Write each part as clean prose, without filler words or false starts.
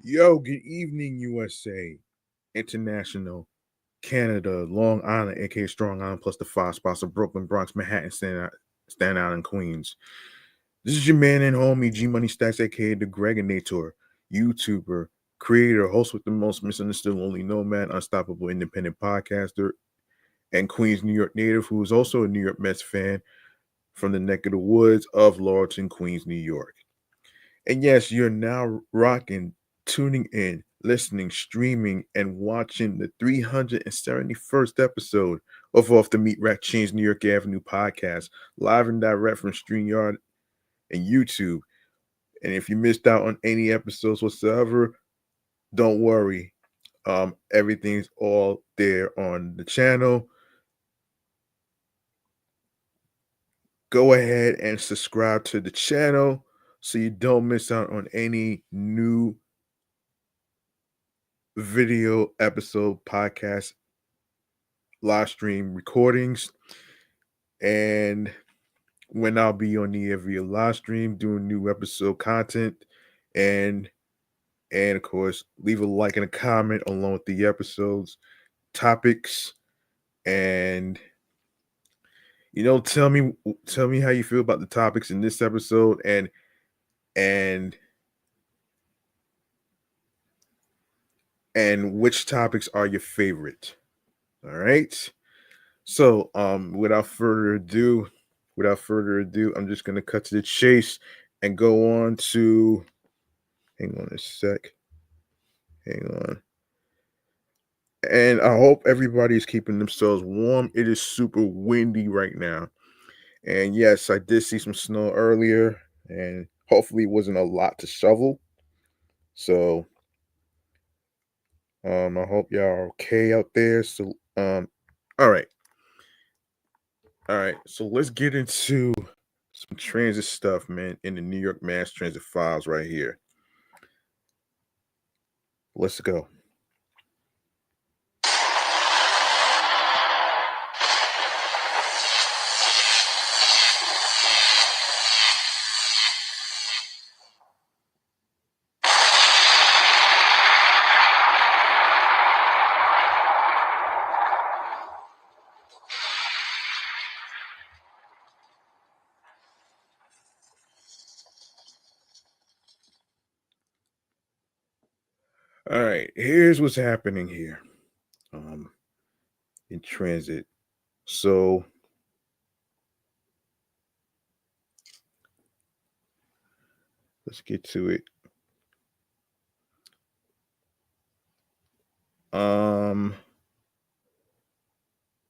Yo, good evening, USA, International, Canada, Long Island, aka Strong Island, plus the five spots of Brooklyn, Bronx, Manhattan, Staten Island, Queens. This is your man and homie, G Money Stacks, aka the Gregonator, YouTuber, creator, host with the most misunderstood, lonely nomad, unstoppable independent podcaster, and Queens, New York native, who is also a New York Mets fan from the neck of the woods of Laurelton, Queens, New York. And yes, you're now rocking, tuning in, listening, streaming, and watching the 371st episode of Off the Meat Rack Chainz New York Avenue podcast, live and direct from StreamYard and YouTube. And if you missed out on any episodes whatsoever, don't worry. Everything's all there on the channel. Go ahead and subscribe to the channel so you don't miss out on any new video episode, podcast, live stream recordings, and when I'll be on the air via live stream doing new episode content, and of course leave a like and a comment along with the episodes, topics, and tell me how you feel about the topics in this episode, and which topics are your favorite. All right. So, without further ado, I'm just gonna cut to the chase and go on to. Hang on a sec. Hang on. And I hope everybody's keeping themselves warm. It is super windy right now, and yes, I did see some snow earlier, and hopefully it wasn't a lot to shovel. So, I hope y'all are okay out there. So, all right. All right, so let's get into some transit stuff, man, in the New York Mass Transit files right here. Let's go. All right, here's what's happening here in transit. So let's get to it. All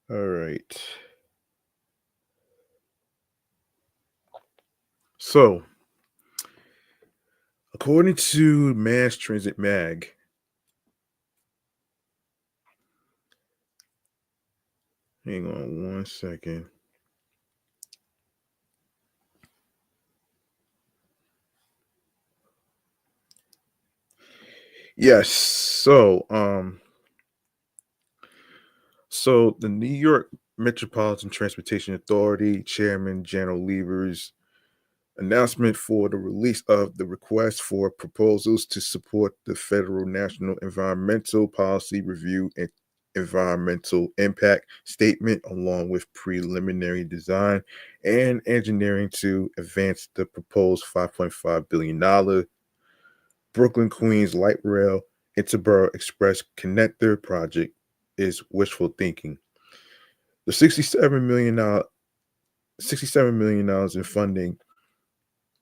right. So, according to Mass Transit Mag, hang on one second. Yes. So the New York Metropolitan Transportation Authority Chairman General Lever's announcement for the release of the request for proposals to support the Federal National Environmental Policy Review and Environmental Impact Statement, along with preliminary design and engineering to advance the proposed $5.5 billion Brooklyn Queens Light Rail Interborough Express Connector project is wishful thinking. The $67 million in funding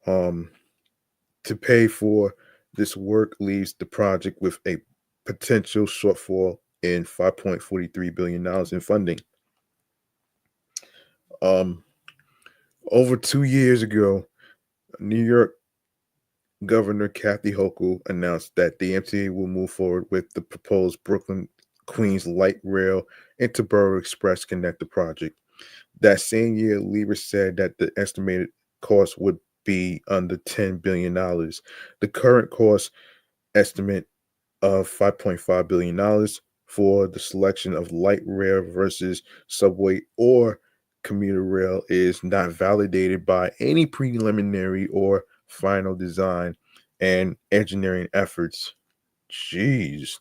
to pay for this work leaves the project with a potential shortfall in $5.43 billion in funding. Over 2 years ago, New York Governor Kathy Hochul announced that the MTA will move forward with the proposed Brooklyn Queens Light Rail Interborough Express Connector project. That same year, Lever said that the estimated cost would be under $10 billion. The current cost estimate of $5.5 billion for the selection of light rail versus subway or commuter rail is not validated by any preliminary or final design and engineering efforts. Jeez.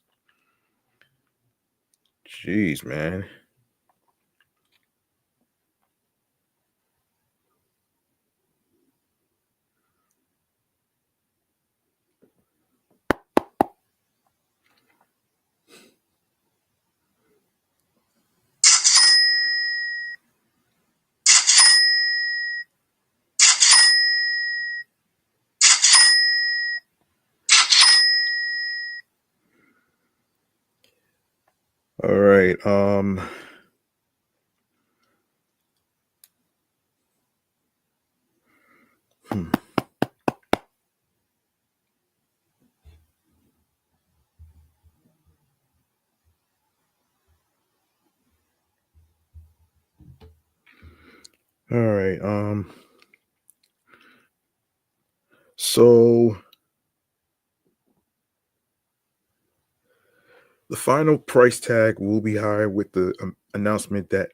Jeez, man. All right. Hmm. All right. So the final price tag will be higher with the announcement that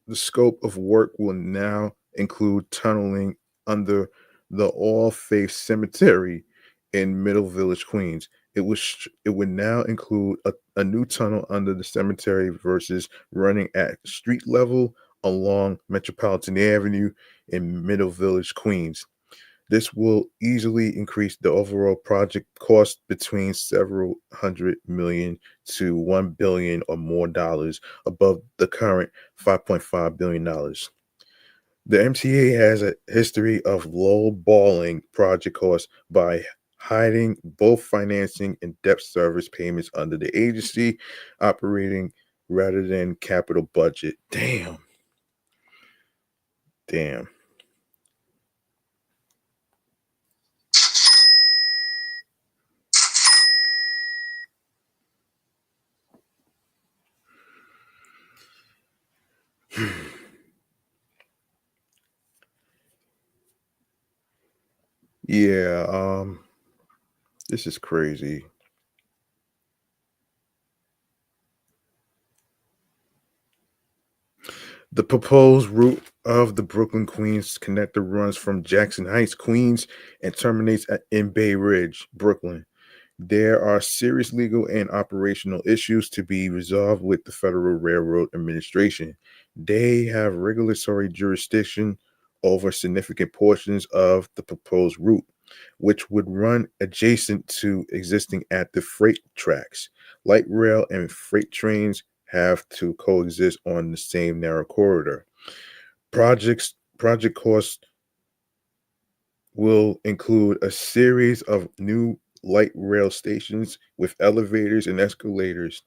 the scope of work will now include tunneling under the All Faith Cemetery in Middle Village, Queens. It would now include a new tunnel under the cemetery versus running at street level along Metropolitan Avenue in Middle Village, Queens. This will easily increase the overall project cost between several hundred million to 1 billion or more dollars above the current $5.5 billion. The MTA has a history of low-balling project costs by hiding both financing and debt service payments under the agency operating rather than capital budget. Damn. Damn. Yeah, this is crazy. The proposed route of the Brooklyn Queens connector runs from Jackson Heights, Queens, and terminates in Bay Ridge, Brooklyn. There are serious legal and operational issues to be resolved with the Federal Railroad Administration. They have regulatory jurisdiction over significant portions of the proposed route, which would run adjacent to existing active freight tracks. Light rail and freight trains have to coexist on the same narrow corridor. Project costs will include a series of new light rail stations with elevators and escalators.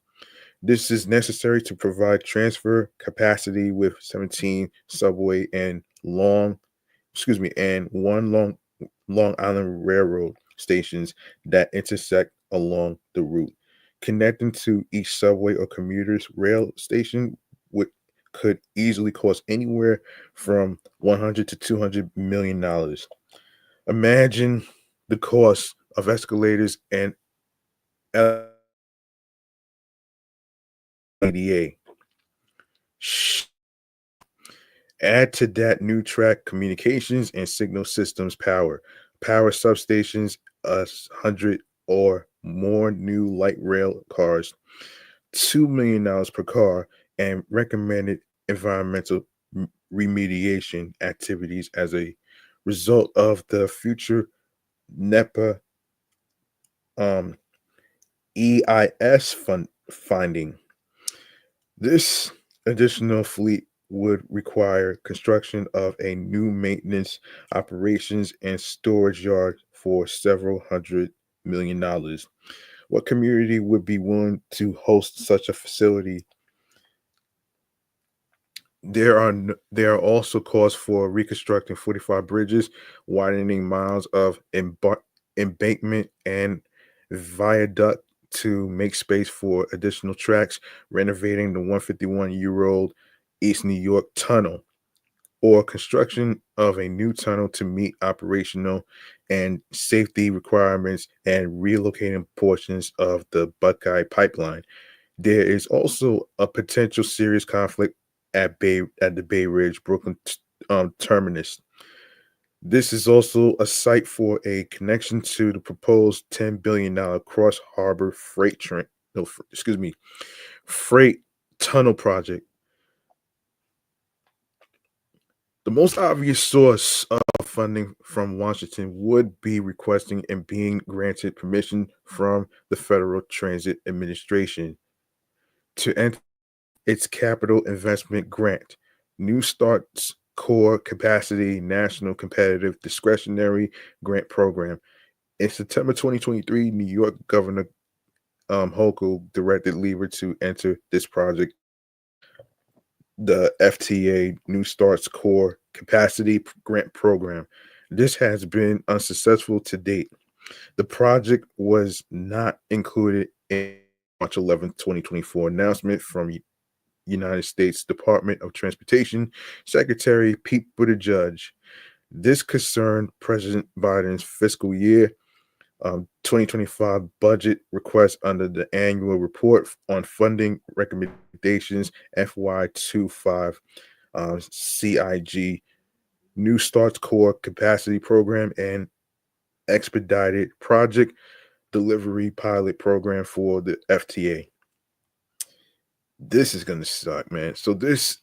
This is necessary to provide transfer capacity with 17 subway and one Long Island Railroad stations that intersect along the route. Connecting to each subway or commuter's rail station would could easily cost anywhere from 100 to 200 million dollars. Imagine the cost of escalators and LADA. Add to that new track communications and signal systems power substations, 100 or more new light rail cars, $2 million per car, and recommended environmental remediation activities as a result of the future NEPA um, EIS finding. This additional fleet would require construction of a new maintenance, operations, and storage yard for several $100 million. What community would be willing to host such a facility? There are also costs for reconstructing 45 bridges, widening miles of embankment and viaduct to make space for additional tracks, renovating the 151-year-old East New York Tunnel, or construction of a new tunnel to meet operational and safety requirements and relocating portions of the Buckeye Pipeline. There is also a potential serious conflict at the Bay Ridge Brooklyn terminus. This is also a site for a connection to the proposed $10 billion cross harbor freight train. No, excuse me, freight tunnel project. The most obvious source of funding from Washington would be requesting and being granted permission from the Federal Transit Administration to enter its capital investment grant, New Start's Core Capacity National Competitive Discretionary Grant Program. In September 2023, New York Governor Hochul directed Lever to enter this project, the FTA New Starts Core Capacity Grant Program. This has been unsuccessful to date. The project was not included in March 11th, 2024 announcement from United States Department of Transportation Secretary Pete Buttigieg. This concerned President Biden's fiscal year 2025 budget request under the annual report on funding recommendations FY25 CIG New Starts Core Capacity Program and Expedited Project Delivery Pilot Program for the FTA. This is going to suck, man. So this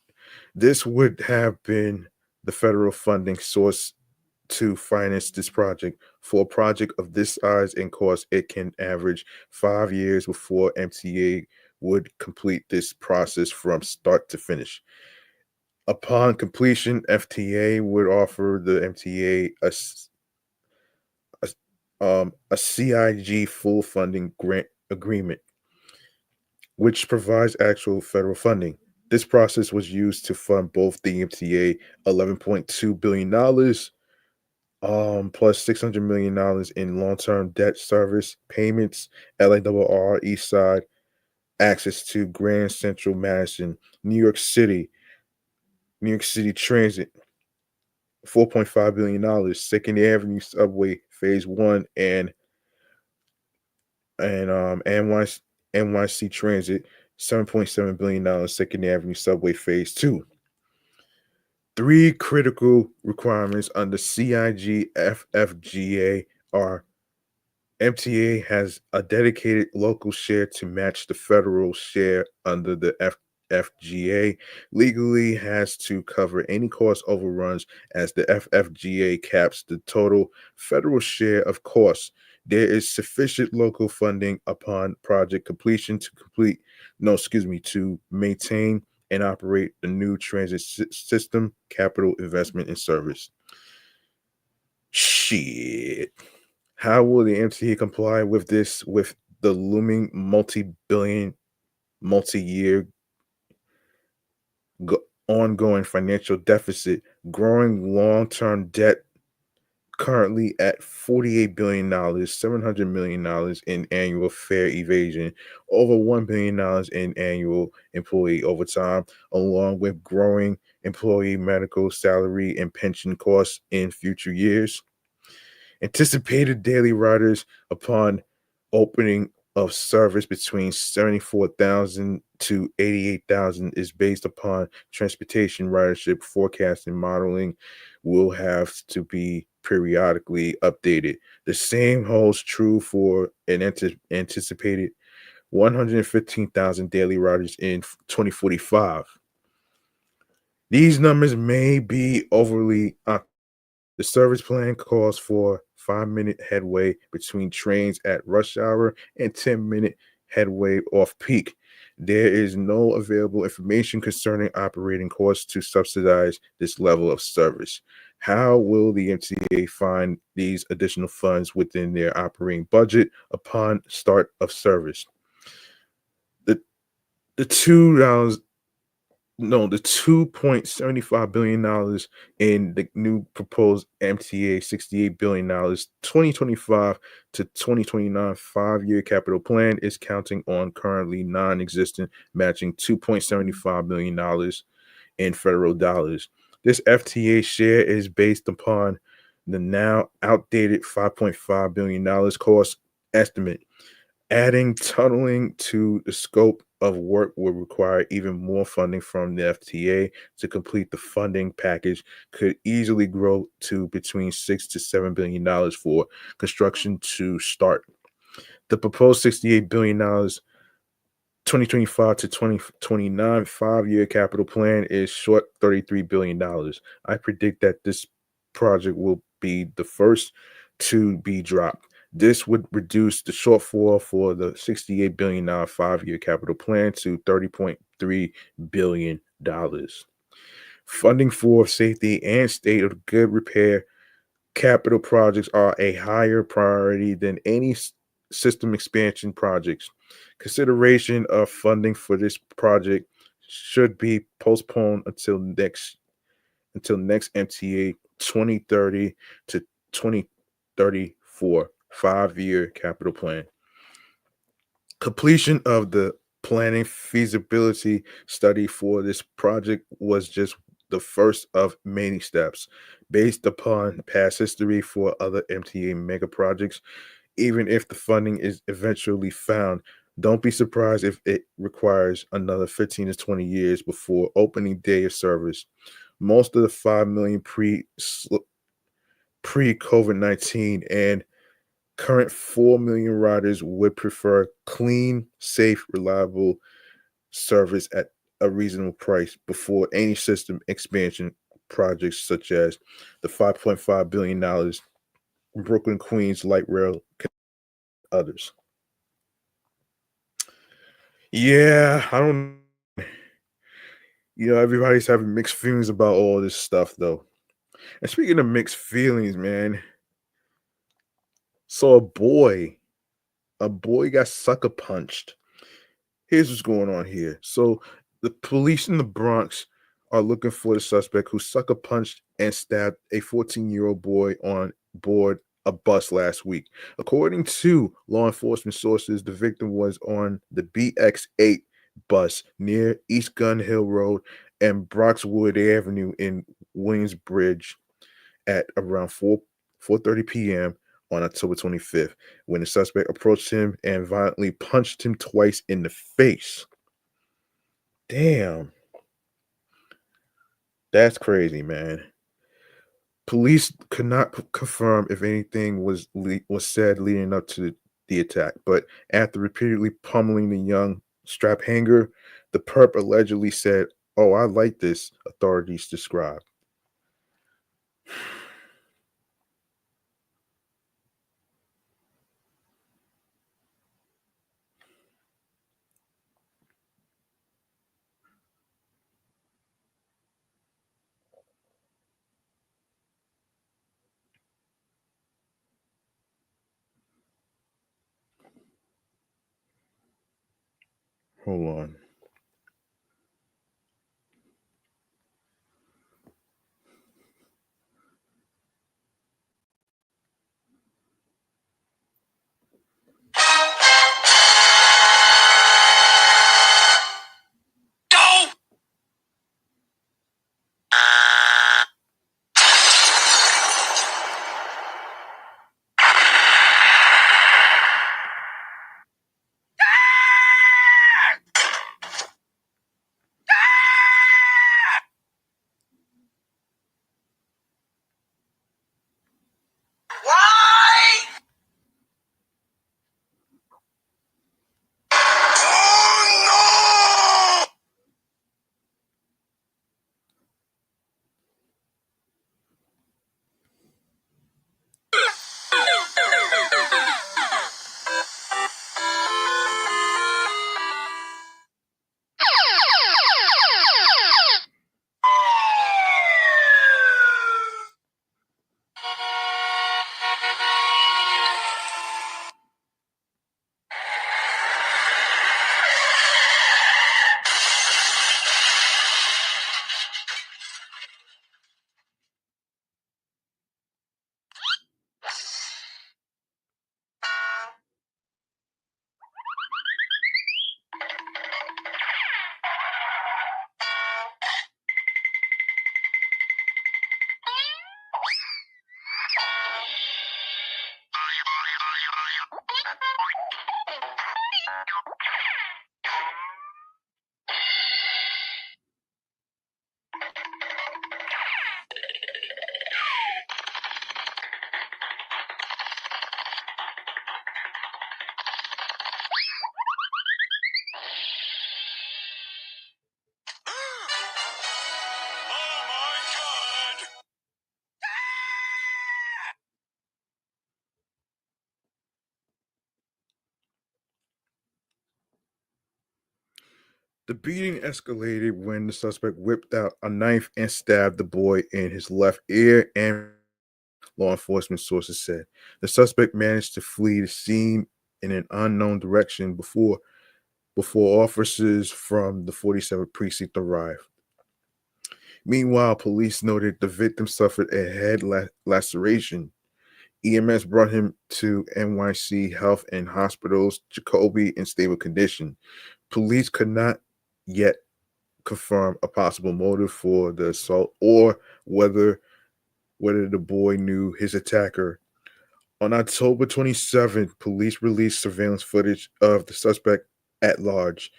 would have been the federal funding source to finance this project. For a project of this size and cost, it can average 5 years before MTA would complete this process from start to finish. Upon completion, FTA would offer the MTA a CIG full funding grant agreement, which provides actual federal funding. This process was used to fund both the MTA $11.2 billion plus $600 million in long-term debt service payments, LARR East Side, access to Grand Central Madison, New York City Transit, $4.5 billion, Second Avenue Subway Phase 1, and NYC Transit, $7.7 billion, Second Avenue Subway Phase 2. Three critical requirements under CIG FFGA are: MTA has a dedicated local share to match the federal share under the FFGA, legally has to cover any cost overruns as the FFGA caps the total federal share of costs. There is sufficient local funding upon project completion to maintain and operate the new transit system, capital investment and service. Shit. How will the MTA comply with this, with the looming multi-billion, multi-year ongoing financial deficit, growing long-term debt currently at $48 billion, $700 million in annual fare evasion, over $1 billion in annual employee overtime, along with growing employee medical, salary, and pension costs in future years? Anticipated daily riders upon opening of service between 74,000 to 88,000 is based upon transportation ridership forecasting modeling will have to be periodically updated. The same holds true for an anticipated 115,000 daily riders in 2045. These numbers may be overly optimistic. The service plan calls for 5-minute headway between trains at rush hour and 10-minute headway off peak. There is no available information concerning operating costs to subsidize this level of service. How will the MTA find these additional funds within their operating budget upon start of service? The $2.75 billion in the new proposed MTA $68 billion 2025 to 2029 5-year capital plan is counting on currently non-existent matching $2.75 billion in federal dollars. This FTA share is based upon the now outdated $5.5 billion cost estimate. Adding tunneling to the scope of work would require even more funding from the FTA to complete the funding package could easily grow to between $6 to $7 billion for construction to start. The proposed $68 billion 2025 to 2029 5-year capital plan is short $33 billion. I predict that this project will be the first to be dropped. This would reduce the shortfall for the $68 billion 5-year capital plan to $30.3 billion. Funding for safety and state of good repair capital projects are a higher priority than any system expansion projects. Consideration of funding for this project should be postponed until next MTA 2030 to 2034 5-year capital plan. Completion of the planning feasibility study for this project was just the first of many steps. Based upon past history for other MTA mega projects, even if the funding is eventually found, don't be surprised if it requires another 15 to 20 years before opening day of service. Most of the 5 million pre-COVID-19 and current 4 million riders would prefer clean, safe, reliable service at a reasonable price before any system expansion projects such as the $5.5 billion Brooklyn Queens light rail others. Yeah, I don't everybody's having mixed feelings about all this stuff though. And speaking of mixed feelings, man, so a boy got sucker punched. Here's what's going on here. So the police in the Bronx are looking for the suspect who sucker punched and stabbed a 14-year-old boy on board a bus last week. According to law enforcement sources, the victim was on the BX8 bus near East Gun Hill Road and Broxwood Avenue in Williamsbridge at around 4:30 p.m. on October 25th when the suspect approached him and violently punched him twice in the face. Damn, that's crazy, man. Police could not confirm if anything was said leading up to the attack, but after repeatedly pummeling the young strap hanger, the perp allegedly said, "Oh, I like this," authorities described. Hold on. The beating escalated when the suspect whipped out a knife and stabbed the boy in his left ear, and law enforcement sources said the suspect managed to flee the scene in an unknown direction before officers from the 47th precinct arrived. Meanwhile, police noted the victim suffered a head laceration. EMS brought him to NYC Health and Hospital's Jacoby in stable condition. Police could not yet confirm a possible motive for the assault or whether the boy knew his attacker. On October 27th, police released surveillance footage of the suspect at large.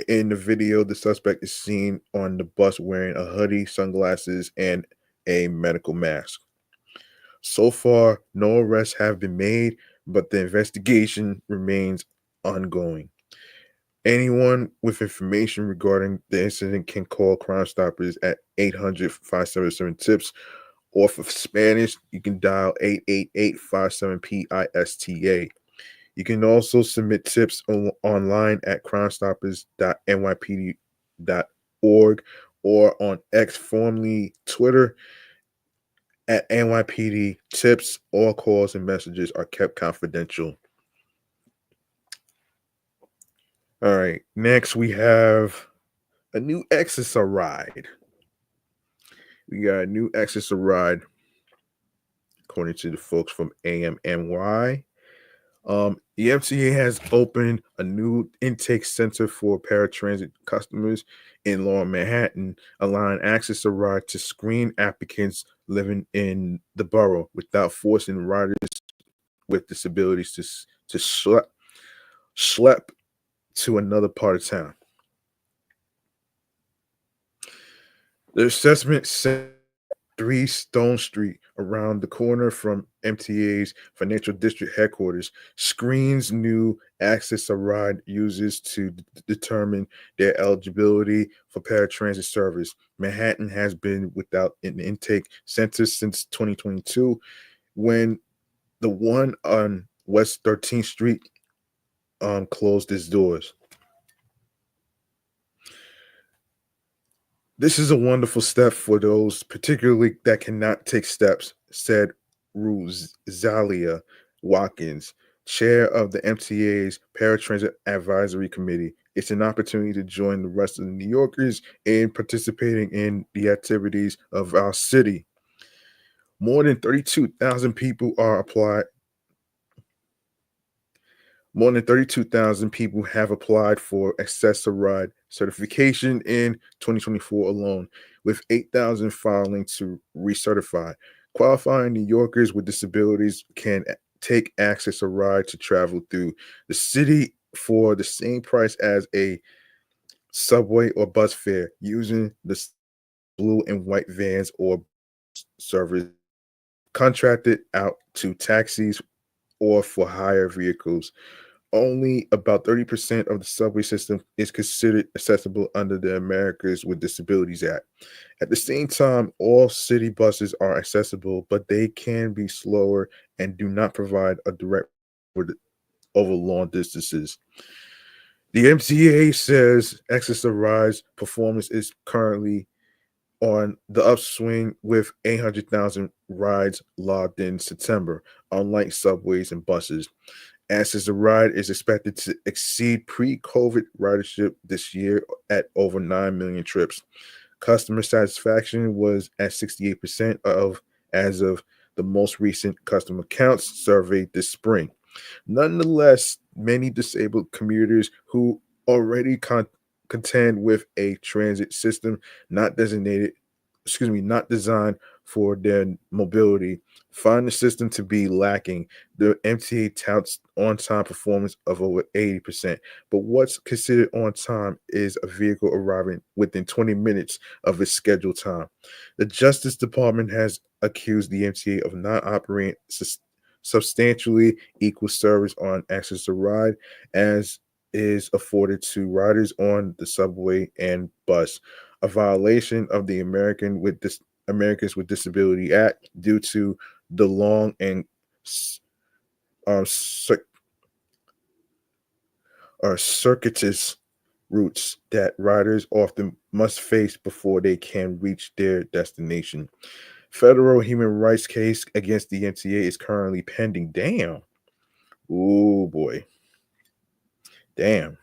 In the video, the suspect is seen on the bus wearing a hoodie, sunglasses, and a medical mask. So far, no arrests have been made, but the investigation remains ongoing. Anyone with information regarding the incident can call Crime Stoppers at 800-577-TIPS, or for Spanish, you can dial 888-57-PISTA. You can also submit tips online at crimestoppers.nypd.org or on X, formerly Twitter, at NYPD Tips. All calls and messages are kept confidential. All right, next we have a new Exeter ride. We got a new Exeter ride, according to the folks from AMNY. The MTA has opened a new intake center for paratransit customers in Lower Manhattan, allowing access to ride to screen applicants living in the borough without forcing riders with disabilities to schlep to another part of town. The assessment said 3 Stone Street, around the corner from MTA's Financial District headquarters, screens new access a ride users to determine their eligibility for paratransit service. Manhattan has been without an intake center since 2022, when the one on West 13th Street closed its doors. This is a wonderful step for those, particularly that cannot take steps, said Rosalia Watkins, chair of the MTA's Paratransit Advisory Committee. It's an opportunity to join the rest of the New Yorkers in participating in the activities of our city. More than 32,000 people are applied. More than 32,000 people have applied for Access Ride certification in 2024 alone, with 8,000 filing to recertify. Qualifying New Yorkers with disabilities can take Access Ride to travel through the city for the same price as a subway or bus fare, using the blue and white vans or service contracted out to taxis or for hire vehicles. Only about 30% of the subway system is considered accessible under the Americans with Disabilities Act. At the same time, all city buses are accessible, but they can be slower and do not provide a direct over long distances. The MTA says Access to Ride's performance is currently on the upswing with 800,000 rides logged in September, unlike subways and buses. Access to Ride is expected to exceed pre-COVID ridership this year at over 9 million trips. Customer satisfaction was at 68% as of the most recent customer counts surveyed this spring. Nonetheless, many disabled commuters who already contend with a transit system not designed for their mobility, find the system to be lacking. The MTA touts on-time performance of over 80%, but what's considered on time is a vehicle arriving within 20 minutes of its scheduled time. The Justice Department has accused the MTA of not operating substantially equal service on Access to Ride as is afforded to riders on the subway and bus, a violation of the Americans with Disability Act due to the long and circuitous routes that riders often must face before they can reach their destination. Federal human rights case against the MTA is currently pending. Damn. Oh boy. Damn.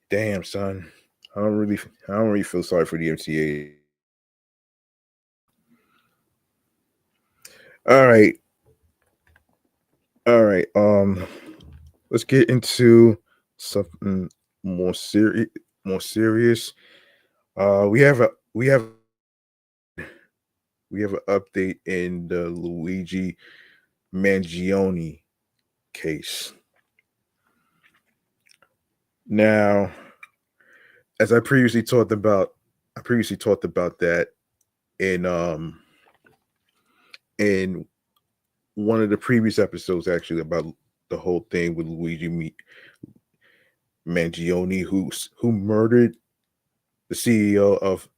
Damn, son. I don't really feel sorry for the MTA. All right. All right. Let's get into something more serious. We have an update in the Luigi Mangione case. Now, as I previously talked about that in in one of the previous episodes, actually, about the whole thing with Mangione, who murdered the CEO of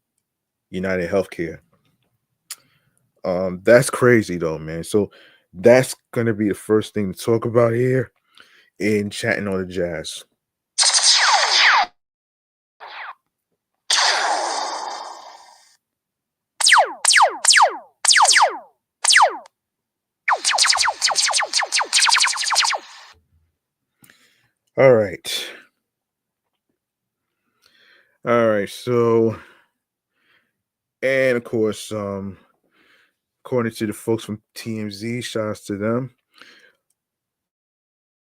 United Healthcare. That's crazy though, man. So that's gonna be the first thing to talk about here in chatting on the jazz. All right. All right. So, and of course, according to the folks from TMZ, shouts to them.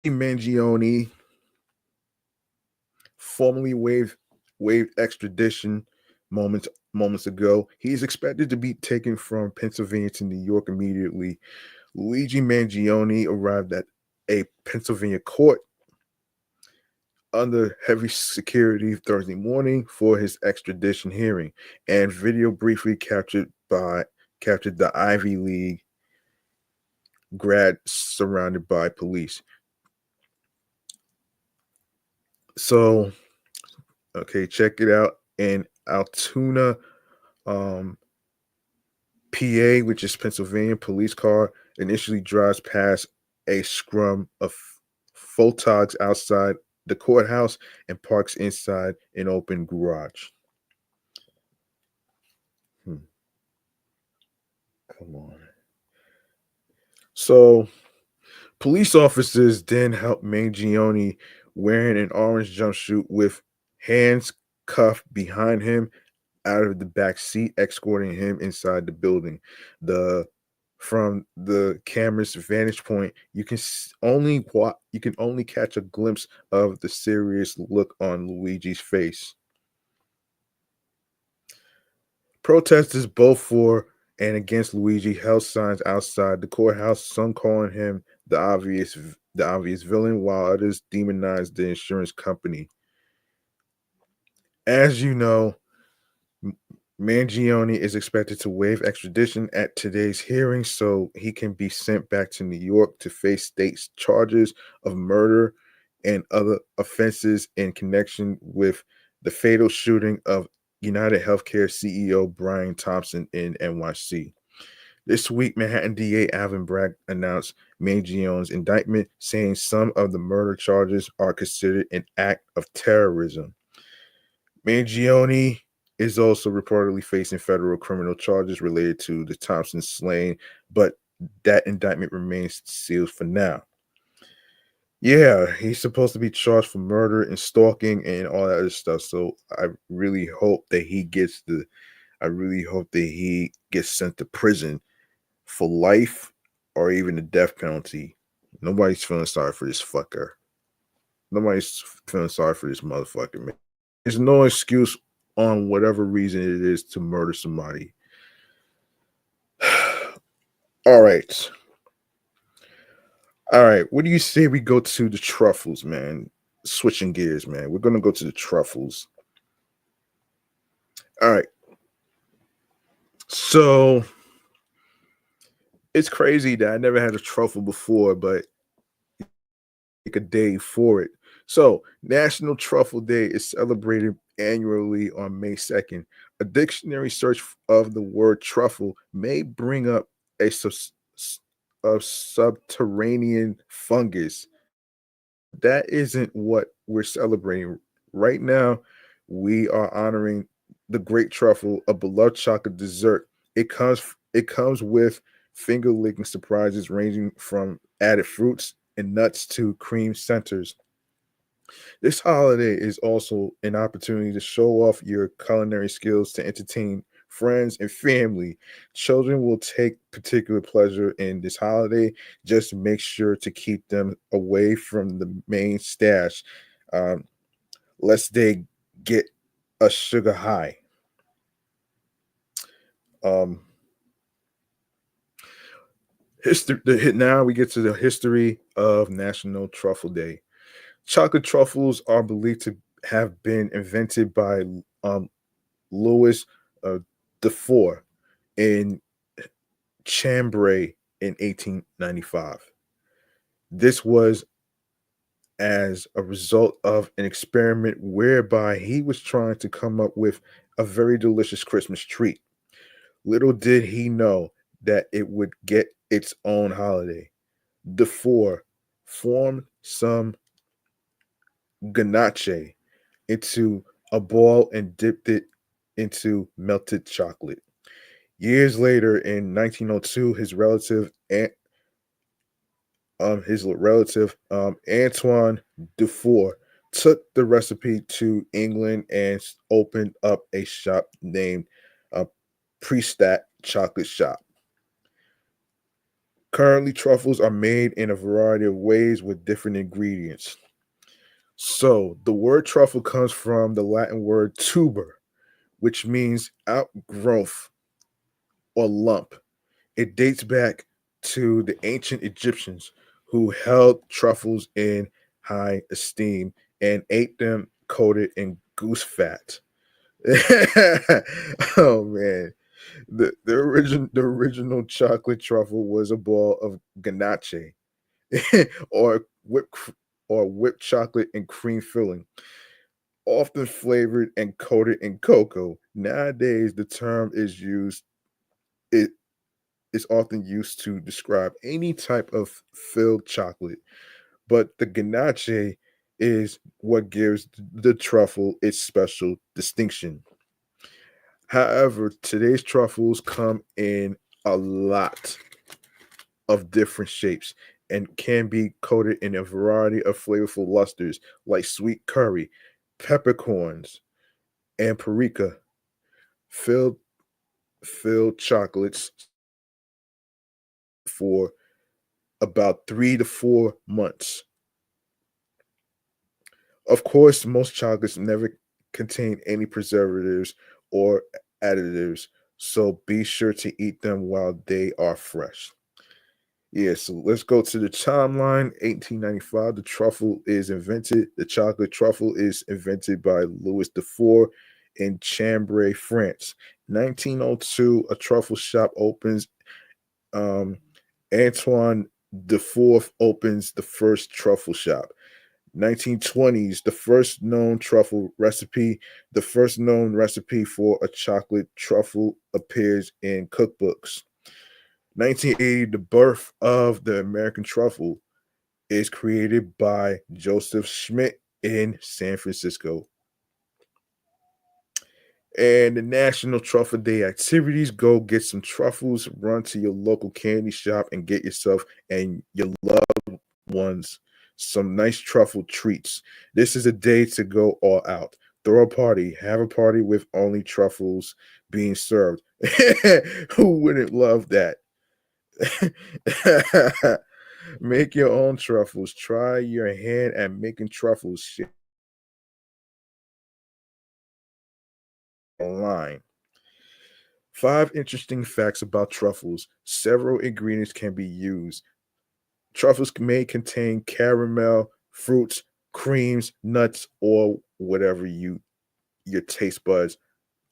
Mangione formally waived extradition moments ago. He's expected to be taken from Pennsylvania to New York immediately. Luigi Mangione arrived at a Pennsylvania court under heavy security Thursday morning for his extradition hearing, and video briefly captured the Ivy League grad surrounded by police. So, okay, check it out. In Altoona, um, PA, which is Pennsylvania, police car initially drives past a scrum of photogs outside the courthouse and parks inside an open garage. Hmm, come on. So, police officers then helped Mangione wearing an orange jumpsuit with hands cuffed behind him out of the back seat, escorting him inside the building. The From the camera's vantage point, you can only catch a glimpse of the serious look on Luigi's face. Protesters both for and against Luigi held signs outside the courthouse, some calling him the obvious villain, while others demonized the insurance company. As you know, Mangione is expected to waive extradition at today's hearing so he can be sent back to New York to face state charges of murder and other offenses in connection with the fatal shooting of United Healthcare CEO Brian Thompson in NYC. This week, Manhattan DA Alvin Bragg announced Mangione's indictment, saying some of the murder charges are considered an act of terrorism. Mangione is also reportedly facing federal criminal charges related to the Thompson slaying, but that indictment remains sealed for now. Yeah, he's supposed to be charged for murder and stalking and all that other stuff. So I really hope that he gets sent to prison for life or even the death penalty. Nobody's feeling sorry for this fucker. Nobody's feeling sorry for this motherfucker, man. There's no excuse on whatever reason it is to murder somebody. All right. All right. What do you say we go to the Truffles, man? Switching gears, man. We're gonna go to the Truffles. All right. So it's crazy that I never had a truffle before, but take a day for it. So, National Truffle Day is celebrated annually on May 2nd. A dictionary search of the word truffle may bring up a subterranean fungus. That isn't what we're celebrating. Right now, we are honoring the great truffle, a beloved chocolate dessert. It comes with finger licking surprises ranging from added fruits and nuts to cream centers. This holiday is also an opportunity to show off your culinary skills to entertain friends and family. Children will take particular pleasure in this holiday. Just make sure to keep them away from the main stash, um, lest they get a sugar high. Um, now we get to the history of National Truffle Day. Chocolate truffles are believed to have been invented by um, Louis uh, Dufour in Chambray in 1895. This was as a result of an experiment whereby he was trying to come up with a very delicious Christmas treat. Little did he know that it would get its own holiday. Dufour formed some ganache into a ball and dipped it into melted chocolate. Years later, in 1902, his relative Antoine Dufour took the recipe to England and opened up a shop named uh, Prestat Chocolate Shop. Currently, truffles are made in a variety of ways with different ingredients. So, the word truffle comes from the Latin word tuber, which means outgrowth or lump. It dates back to the ancient Egyptians who held truffles in high esteem and ate them coated in goose fat. Oh man. The original chocolate truffle was a ball of ganache or whipped chocolate and cream filling, often flavored and coated in cocoa. Nowadays the term it is often used to describe any type of filled chocolate, but the ganache is what gives the truffle its special distinction. However, today's truffles come in a lot of different shapes and can be coated in a variety of flavorful lusters like sweet curry, peppercorns, and paprika. Filled filled chocolates for about 3 to 4 months. Of course, most chocolates never contain any preservatives or additives, so be sure to eat them while they are fresh. Yeah, so let's go to the timeline. 1895, the chocolate truffle is invented by Louis Dufour in Chambray, France. 1902, a truffle shop opens. Um, Antoine Dufour opens the first truffle shop. 1920s, the first known recipe for a chocolate truffle appears in cookbooks. 1980, the birth of the American truffle is created by Joseph Schmidt in San Francisco. And the National Truffle Day activities: go get some truffles, run to your local candy shop, and get yourself and your loved ones some nice truffle treats. This is a day to go all out. Throw a party, have a party with only truffles being served. Who wouldn't love that? Make your own truffles. Try your hand at making truffles. Share online. 5 interesting facts about truffles. Several ingredients can be used. Truffles may contain caramel, fruits, creams, nuts, or whatever your taste buds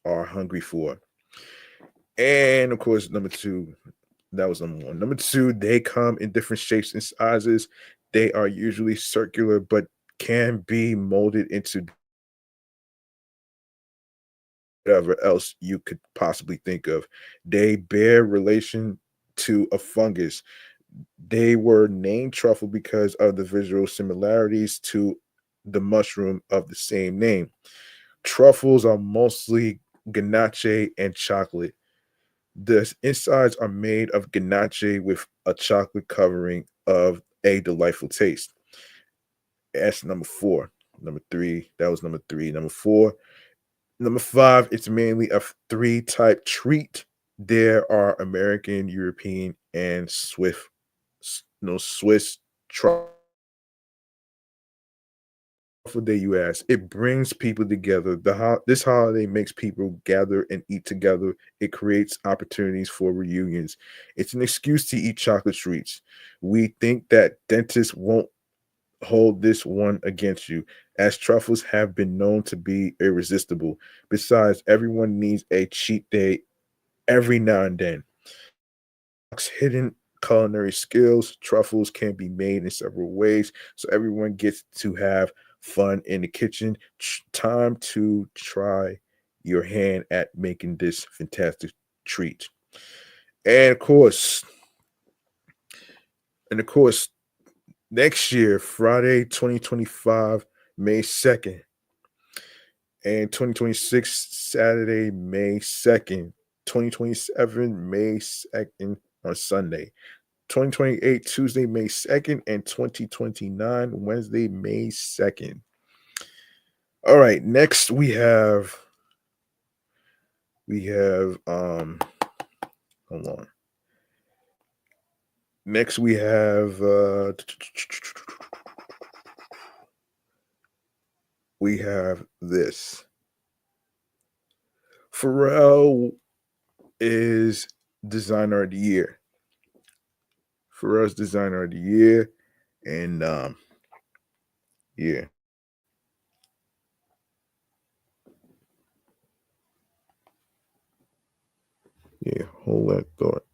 are hungry for. And of course, number two, that was number one. Number two, they come in different shapes and sizes. They are usually circular, but can be molded into whatever else you could possibly think of. They bear relation to a fungus. They were named truffle because of the visual similarities to the mushroom of the same name. Truffles are mostly ganache and chocolate. The insides are made of ganache with a chocolate covering of a delightful taste. That's number four. Number three, that was number three. Number four, number five, it's mainly a three type treat. There are American, European, and Swiss truffle day. You ask, it brings people together. This holiday makes people gather and eat together. It creates opportunities for reunions. It's an excuse to eat chocolate treats. We think that dentists won't hold this one against you, as truffles have been known to be irresistible. Besides, everyone needs a cheat day every now and then. Hidden culinary skills, truffles can be made in several ways, so everyone gets to have fun in the kitchen. Time to try your hand at making this fantastic treat. And of course, and of course, next year, Friday, 2025, May 2nd, and 2026, Saturday, May 2nd, 2027, May 2nd on Sunday, 2028, Tuesday, May 2nd, and 2029, Wednesday, May 2nd. All right, next we have hold on. Next we have we have this. Pharrell is designer of the year. Pharrell's designer of the year, and yeah, yeah. Hold that thought.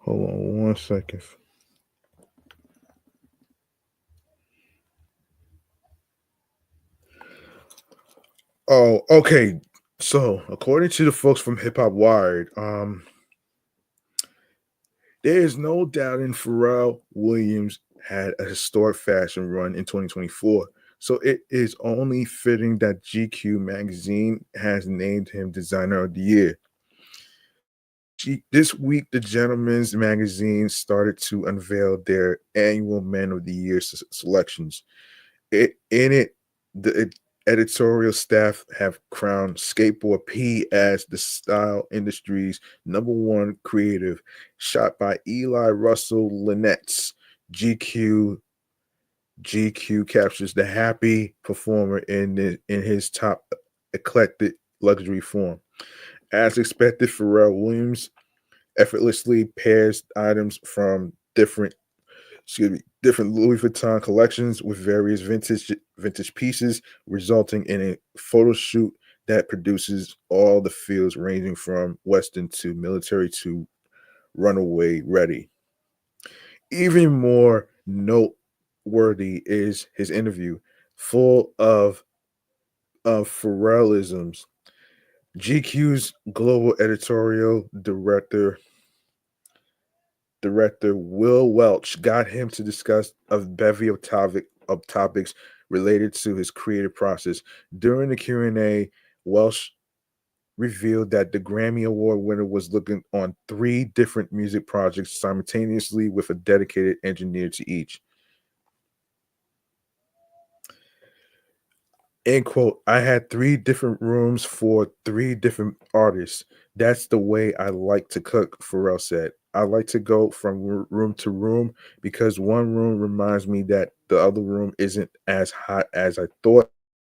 Hold on 1 second. Oh, okay. So, according to the folks from Hip Hop Wired, there is no doubting Pharrell Williams had a historic fashion run in 2024. So it is only fitting that GQ magazine has named him designer of the year. This week, the Gentleman's magazine started to unveil their annual Man of the Year selections. In it, the editorial staff have crowned Skateboard P as the style industry's number one creative, shot by Eli Russell Lynette's GQ. GQ captures the happy performer in his top eclectic luxury form. As expected, Pharrell Williams effortlessly pairs items from different Louis Vuitton collections with various vintage pieces, resulting in a photo shoot that produces all the feels ranging from Western to military to runaway ready. Even more noteworthy is his interview, full of Pharrellisms. GQ's global editorial director Will Welch got him to discuss a bevy of topics related to his creative process. During the Q&A, Welch revealed that the Grammy Award winner was looking on three different music projects simultaneously with a dedicated engineer to each. End quote. I had three different rooms for three different artists. That's the way I like to cook, Pharrell said. I like to go from room to room because one room reminds me that the other room isn't as hot as I thought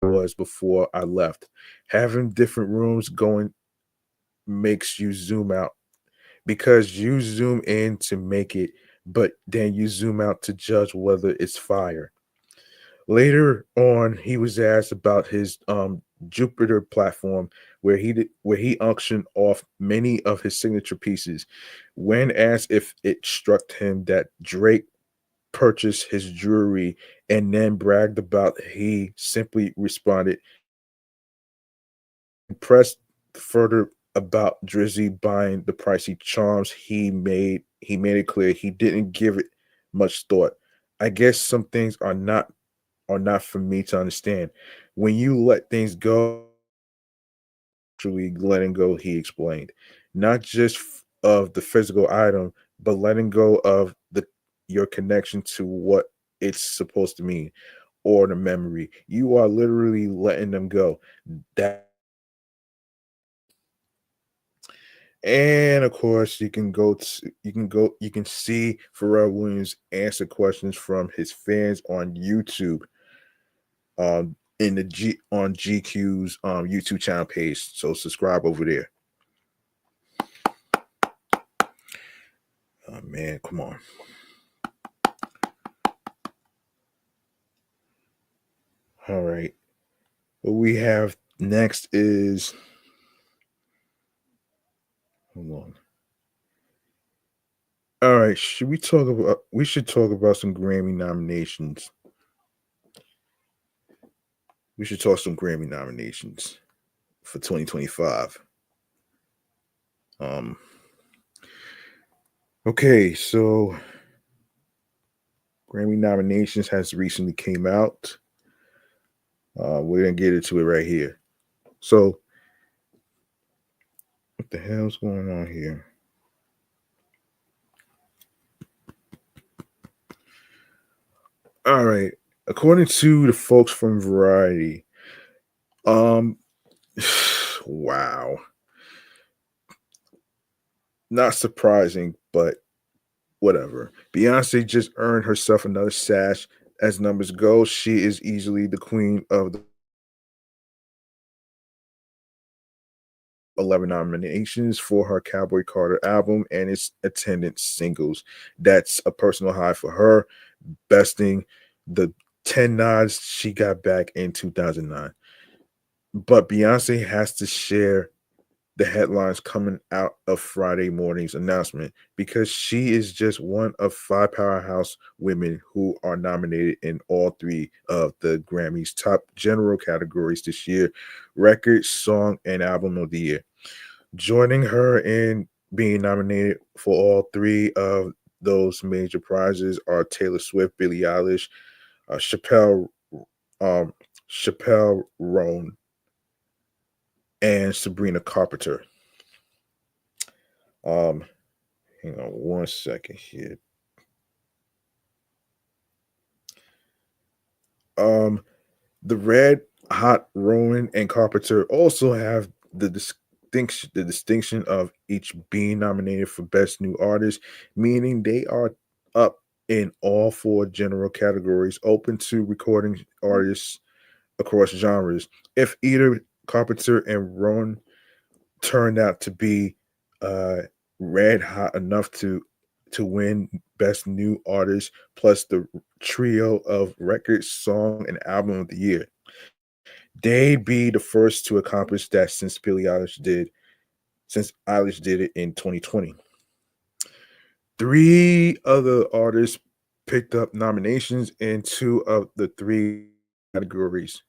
it was before I left. Having different rooms going makes you zoom out because you zoom in to make it, but then you zoom out to judge whether it's fire. Later on, he was asked about his Jupiter platform, where he auctioned off many of his signature pieces. When asked if it struck him that Drake purchased his jewelry and then bragged about, he simply responded, "Impressed further about Drizzy buying the pricey charms, he made it clear he didn't give it much thought. I guess some things are not for me to understand. When you let things go, actually letting go, he explained, not just of the physical item, but letting go of the your connection to what it's supposed to mean or the memory. You are literally letting them go. That And of course, you can see Pharrell Williams answer questions from his fans on YouTube, in the GQ's YouTube channel page. So subscribe over there. Oh man, come on. All right. What we have next is, hold on. All right, we should talk about some Grammy nominations. We should talk some Grammy nominations for 2025. Um okay, so Grammy nominations has recently came out. We're gonna get into it right here. So, what the hell's going on here? All right. According to the folks from Variety, um, wow, not surprising, but whatever. Beyonce just earned herself another sash. As numbers go, she is easily the queen of the 11 nominations for her Cowboy Carter album and its attendant singles. That's a personal high for her, besting the 10 nods she got back in 2009. But Beyonce has to share the headlines coming out of Friday morning's announcement because she is just one of five powerhouse women who are nominated in all three of the Grammys' top general categories this year: record, song, and album of the year. Joining her in being nominated for all three of those major prizes are Taylor Swift, Billie Eilish, Chappelle, um, Chappelle Roan, and Sabrina Carpenter. Um, Hang on one second here. Um, the Red Hot Rowan and Carpenter also have the distinction of each being nominated for Best New Artist, meaning they are up in all four general categories, open to recording artists across genres. If either Carpenter and Rowan turned out to be uh red hot enough to win best new artist plus the trio of record, song, and album of the year. They'd be the first to accomplish that since Eilish did it in 2020. Three other artists picked up nominations in two of the three categories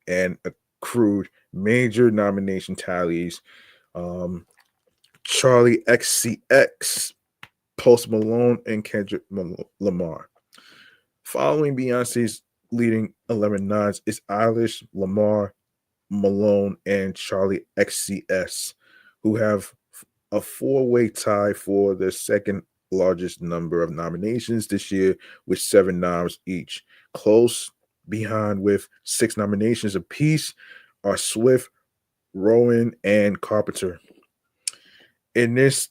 and accrued major nomination tallies. Um, Charlie XCX, Post Malone, and Kendrick Lamar. Following Beyonce's leading 11 nods is Eilish, Lamar, Malone, and Charlie XCS, who have a four-way tie for the second largest number of nominations this year with seven noms each. Close behind with six nominations apiece are Swift, Rowan, and Carpenter. In this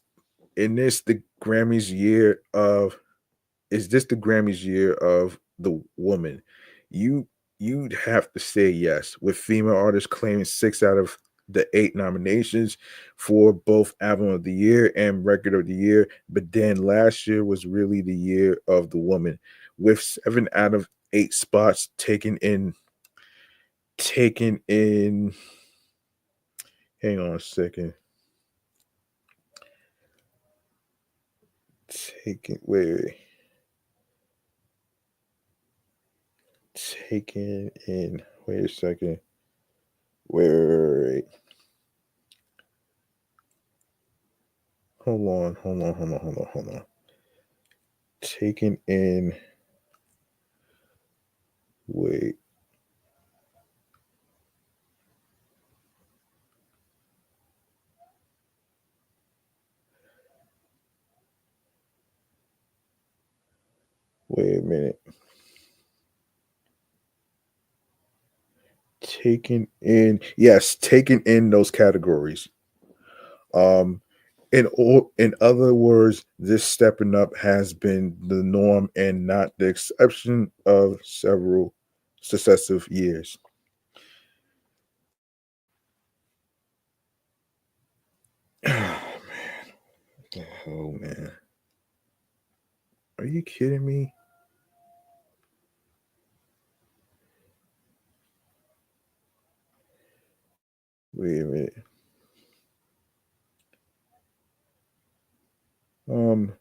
in this the Grammys year of is this the Grammys year of the woman? You you'd have to say yes, with female artists claiming six out of the eight nominations for both album of the year and record of the year. But then last year was really the year of the woman, with seven out of eight spots taken in. Hang on a second. Taken wait. Taken in. Wait a second. Wait. hold on. Taken in. Wait, wait a minute. Taken in. Yes, taken in those categories. Um, in other words, this stepping up has been the norm and not the exception of several successive years. Oh man, are you kidding me? Wait a minute. Um,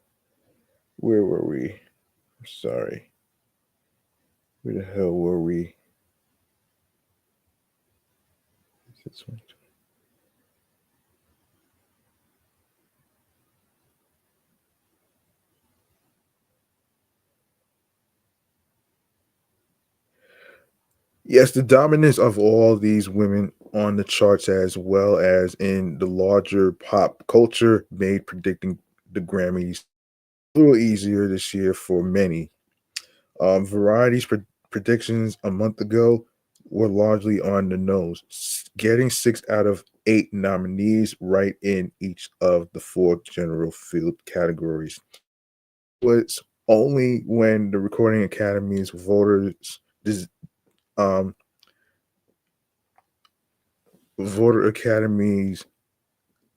where were we? I'm sorry. Where the hell were we? This one. Yes, the dominance of all these women on the charts, as well as in the larger pop culture, made predicting the Grammys a little easier this year for many. Variety's predictions a month ago were largely on the nose, getting 6 out of 8 nominees right in each of the four general field categories. Was only when the Recording Academy's voters des- um, voter academies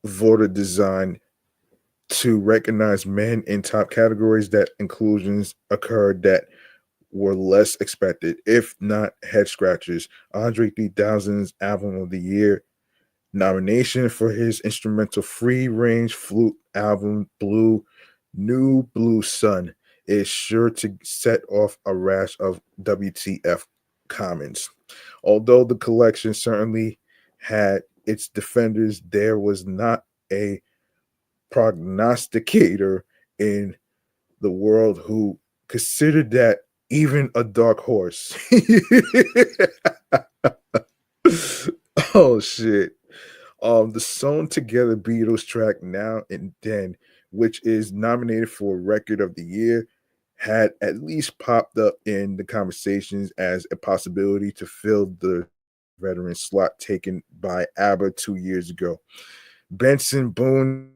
voter design to recognize men in top categories that inclusions occurred that were less expected, if not head scratchers. Andre 3000's Album of the Year nomination for his instrumental free range flute album New Blue Sun is sure to set off a rash of WTF comments. Although the collection certainly had its defenders, there was not a prognosticator in the world who considered that even a dark horse. Oh shit. The Sewn Together Beatles track Now and Then, which is nominated for Record of the Year, had at least popped up in the conversations as a possibility to fill the veteran slot taken by ABBA 2 years ago. Benson Boone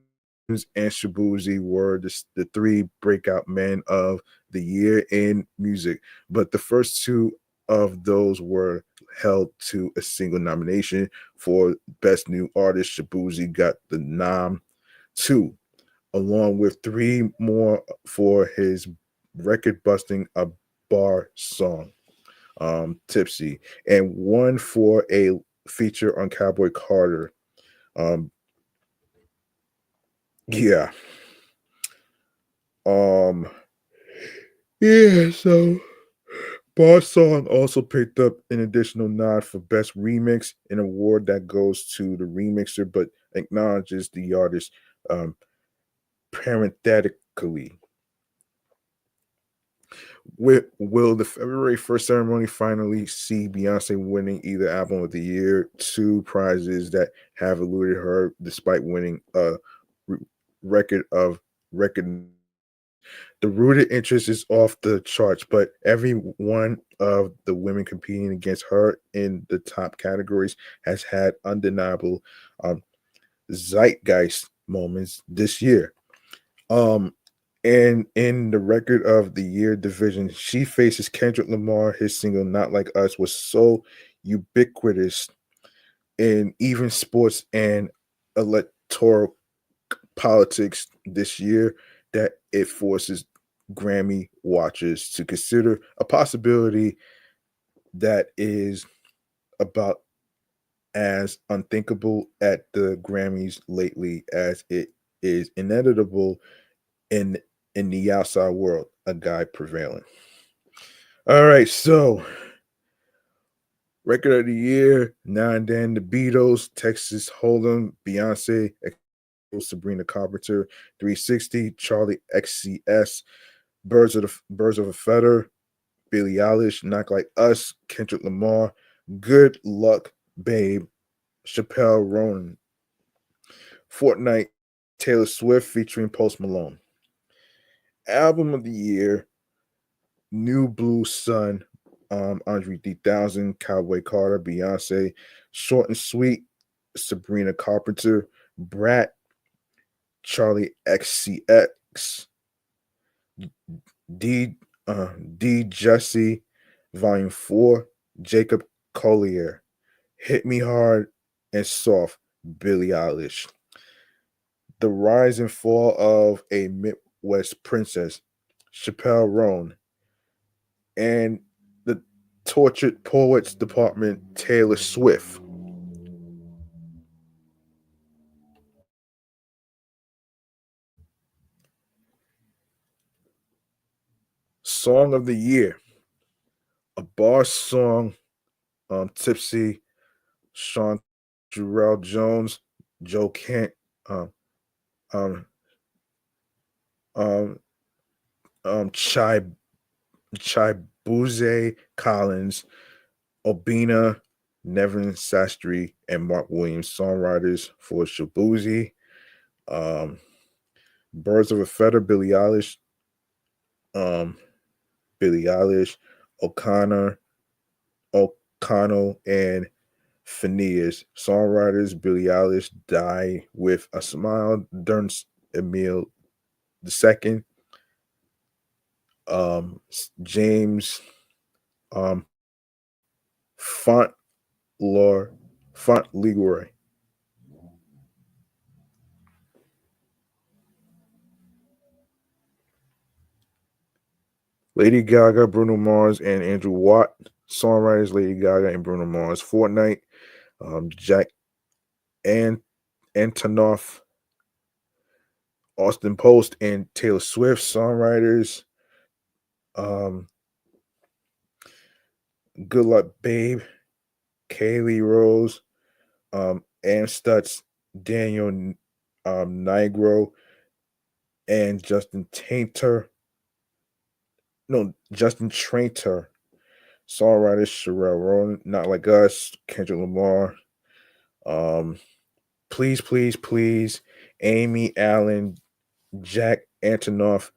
and Shabuzi were the three breakout men of the year in music, but the first two of those were held to a single nomination for Best New Artist. Shabuzi got the nom two, along with three more for his record busting a bar song, Tipsy, and one for a feature on Cowboy Carter. Um, yeah. Um, yeah, so Bar's song also picked up an additional nod for Best Remix, an award that goes to the remixer but acknowledges the artist um, parenthetically. Will the February 1st ceremony finally see Beyonce winning either Album of the Year, two prizes that have eluded her despite winning a re- record of record? The rooted interest is off the charts, but every one of the women competing against her in the top categories has had undeniable um, zeitgeist moments this year. Um, and in the record of the year division, she faces Kendrick Lamar. His single "Not Like Us" was so ubiquitous in even sports and electoral politics this year that it forces Grammy watchers to consider a possibility that is about as unthinkable at the Grammys lately as it is inevitable in the outside world, a guy prevailing. All right, so record of the year, now and then the Beatles, Texas Hold'em, Beyonce, Sabrina Carpenter. 360, Charlie XCS. Birds of a Feather, Billie Eilish. Not Like Us, Kendrick Lamar. Good Luck, Babe, Chappelle Ronan. Fortnite, Taylor Swift featuring Post Malone. Album of the Year, New Blue Sun, Andre 3000, Cowboy Carter, Beyonce. Short and Sweet, Sabrina Carpenter. Brat, Charlie XCX. D D Jesse, Volume 4, Jacob Collier. Hit Me Hard and Soft, Billie Eilish. The Rise and Fall of a Midwest Princess, Chappelle Roan. And the Tortured Poets Department, Taylor Swift. Song of the Year, a bar song, Tipsy, Sean Jarrell Jones, Joe Kent, um, um, um, Chai Buze Collins, Obina, Nevin Sastry, and Mark Williams, songwriters for Shabuzi. Um, Birds of a Feather, um, Billie Eilish, O'Connor, O'Connell, and Phineas, songwriters. Billie Eilish, Die with a Smile, Derns Emil II, James, um, Font Lor, Font Leroy. Lady Gaga, Bruno Mars, and Andrew Watt. Songwriters Lady Gaga and Bruno Mars. Fortnite, Jack and Antonoff, Austin Post, and Taylor Swift. Songwriters, um, Good Luck Babe, Kaylee Rose, Ann Stutz, Daniel Nigro, and Justin Trainter. Songwriters Sherelle Ronan, Not Like Us, Kendrick Lamar, um, Please, Please, Please, Amy Allen, Jack Antonoff,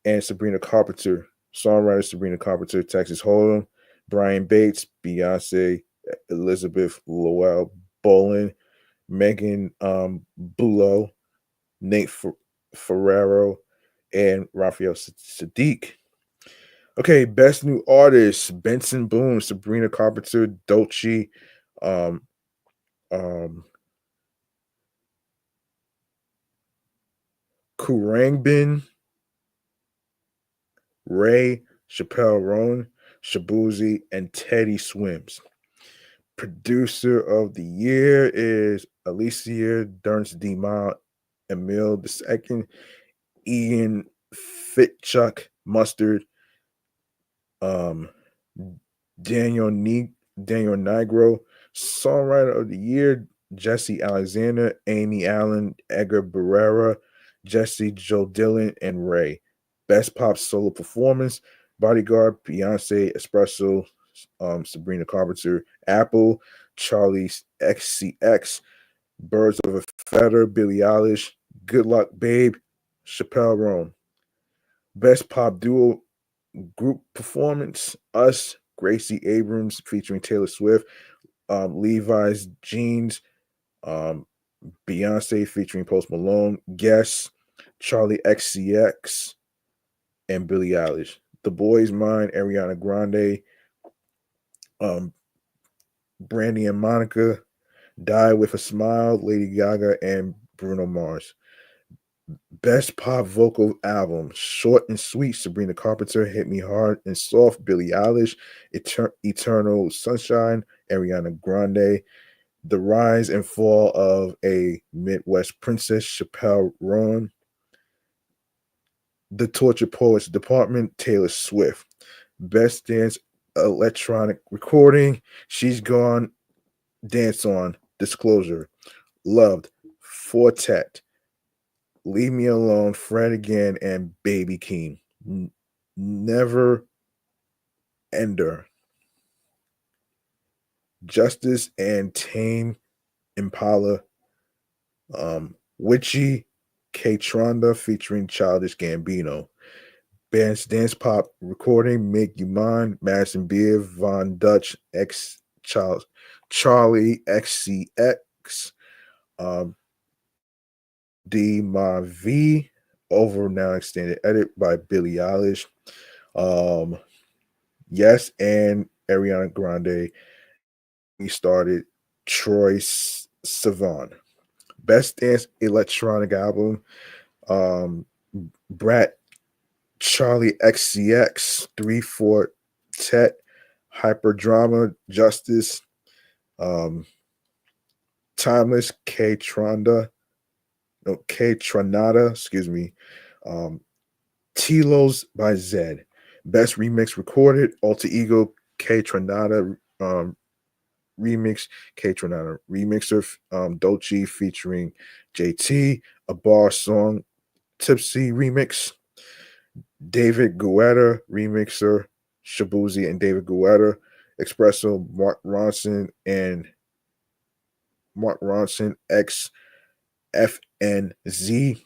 and Sabrina Carpenter. Songwriter Sabrina Carpenter, Texas Hold'em, Brian Bates, Beyonce, Elizabeth Lowell Bolin, Megan Bulow, Nate Ferrero, and Raphael Sadiq. Okay, best new artist: Benson Boone, Sabrina Carpenter, Dolce, um, um, Kurangbin, Ray, Chappelle Roan, Shabuzi, and Teddy Swims. Producer of the year is Alicia Durns DeMont, Emil II, Ian Fitchuck Mustard, um, Daniel Nigro. Songwriter of the year, Jesse Alexander, Amy Allen, Edgar Barrera, Jesse Joe Dillon, and Ray. Best pop solo performance, Bodyguard, Beyonce, Espresso, Sabrina Carpenter, Apple, Charlie XCX, Birds of a Feather, Billie Eilish, Good Luck Babe, Chappelle Roan. Best pop duo group performance, Us, Gracie Abrams featuring Taylor Swift, Levi's Jeans, um, Beyonce featuring Post Malone, Guess, Charlie XCX, and Billie Eilish. The Boys Mine, Ariana Grande, um, Brandy and Monica, Die with a Smile, Lady Gaga, and Bruno Mars. Best pop vocal album, Short and Sweet, Sabrina Carpenter, Hit Me Hard and Soft, Billie Eilish, Eternal Sunshine, Ariana Grande, The Rise and Fall of a Midwest Princess, Chappelle Roan, The Tortured Poets Department, Taylor Swift. Best Dance Electronic Recording, She's Gone, Dance On, Disclosure, Loved, Fortet, Leave Me Alone, Fred Again, and Baby Keem. Never Ender, Justice and Tame Impala, Witchy, K-Tronda featuring Childish Gambino. Band's dance pop recording, Make You Mine, Madison Beer, Von Dutch, Charlie XCX, um, D Ma V, over now extended edit by Billie Eilish. Um, yes, and Ariana Grande. We started Troy Sivan. Best dance electronic album. Um, Brat Charlie XCX, 3/4 Tet, Hyperdrama, Justice, um, Timeless, K Tronda, no, K Tronada, excuse me, um, Tilos by Zed. Best remix recorded, Alter Ego, K Tronada, remix, K Tronada, remixer, Dolce featuring JT, a bar song, Tipsy remix, David Guetta, remixer, Shabuzi and David Guetta, Espresso, Mark Ronson X FNZ,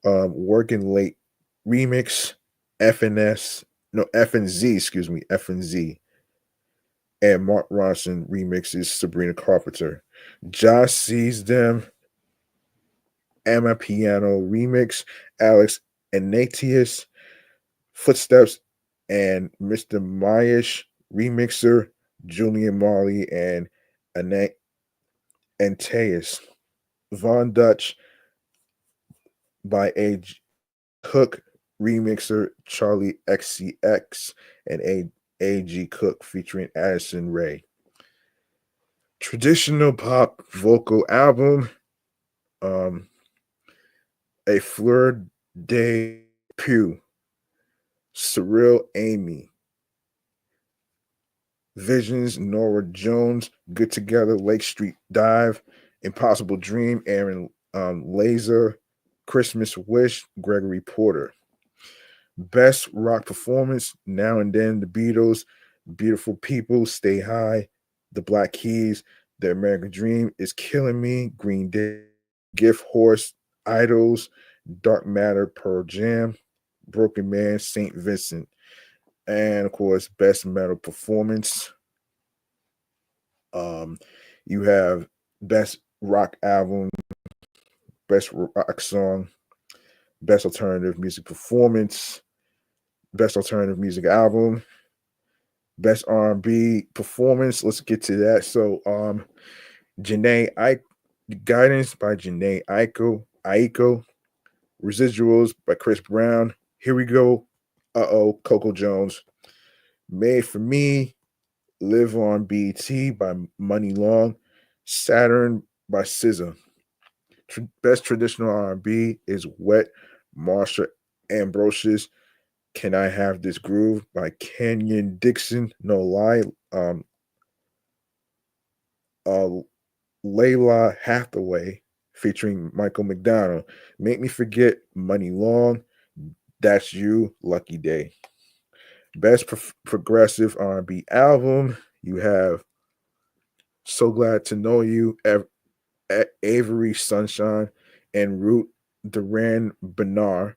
Working Late remix, FNS, no, FNZ, excuse me, FNZ, and Mark Ronson remixes Sabrina Carpenter. Josh Sees Them, Emma Piano remix, Alex Ignatius, Footsteps, and Mr. Mayish remixer, Julian Marley and Annette Antaeus. Von Dutch by Cook remixer, Charlie XCX, and A.G. Cook featuring Addison Ray. Traditional pop vocal album, um, A Fleur de Pew, Surreal Amy, Visions, Nora Jones, Good Together, Lake Street Dive, Impossible Dream, Aaron Laser, Christmas Wish, Gregory Porter. Best rock performance, Now and Then, The Beatles, Beautiful People, Stay High, The Black Keys, The American Dream Is Killing Me, Green Day, Gift Horse, Idols, Dark Matter, Pearl Jam, Broken Man, St. Vincent. And of course, best metal performance. You have best rock album, best rock song, best alternative music performance, best alternative music album, best R&B performance. Let's get to that. So, Guidance by Janae Aiko, Residuals by Chris Brown. Here we go. Coco Jones. Made for Me, Live on BT by Money Long, Saturn by SZA. Best traditional R&B is Wet, Marsha Ambrosius, Can I Have This Groove by Kenyon Dixon, No Lie, uh, Layla Hathaway featuring Michael McDonald, Make Me Forget, Money Long, That's You, Lucky Day. Best progressive R&B album, you have So Glad to Know You, Avery Sunshine, and Ruth Duran Bernard,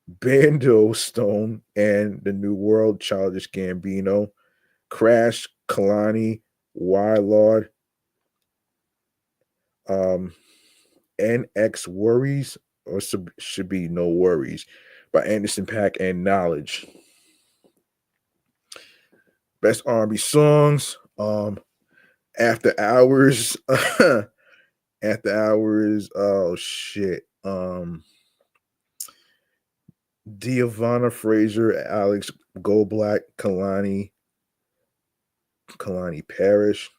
Bando Stone, and The New World, Childish Gambino, Crash, Kalani, Y Lord, NX Worries, or should be No Worries, by Anderson .Paak and Knowledge. Best R&B songs, After Hours, After Hours, oh shit, Giovanna Fraser, Alex Goldblatt, Kalani Parrish,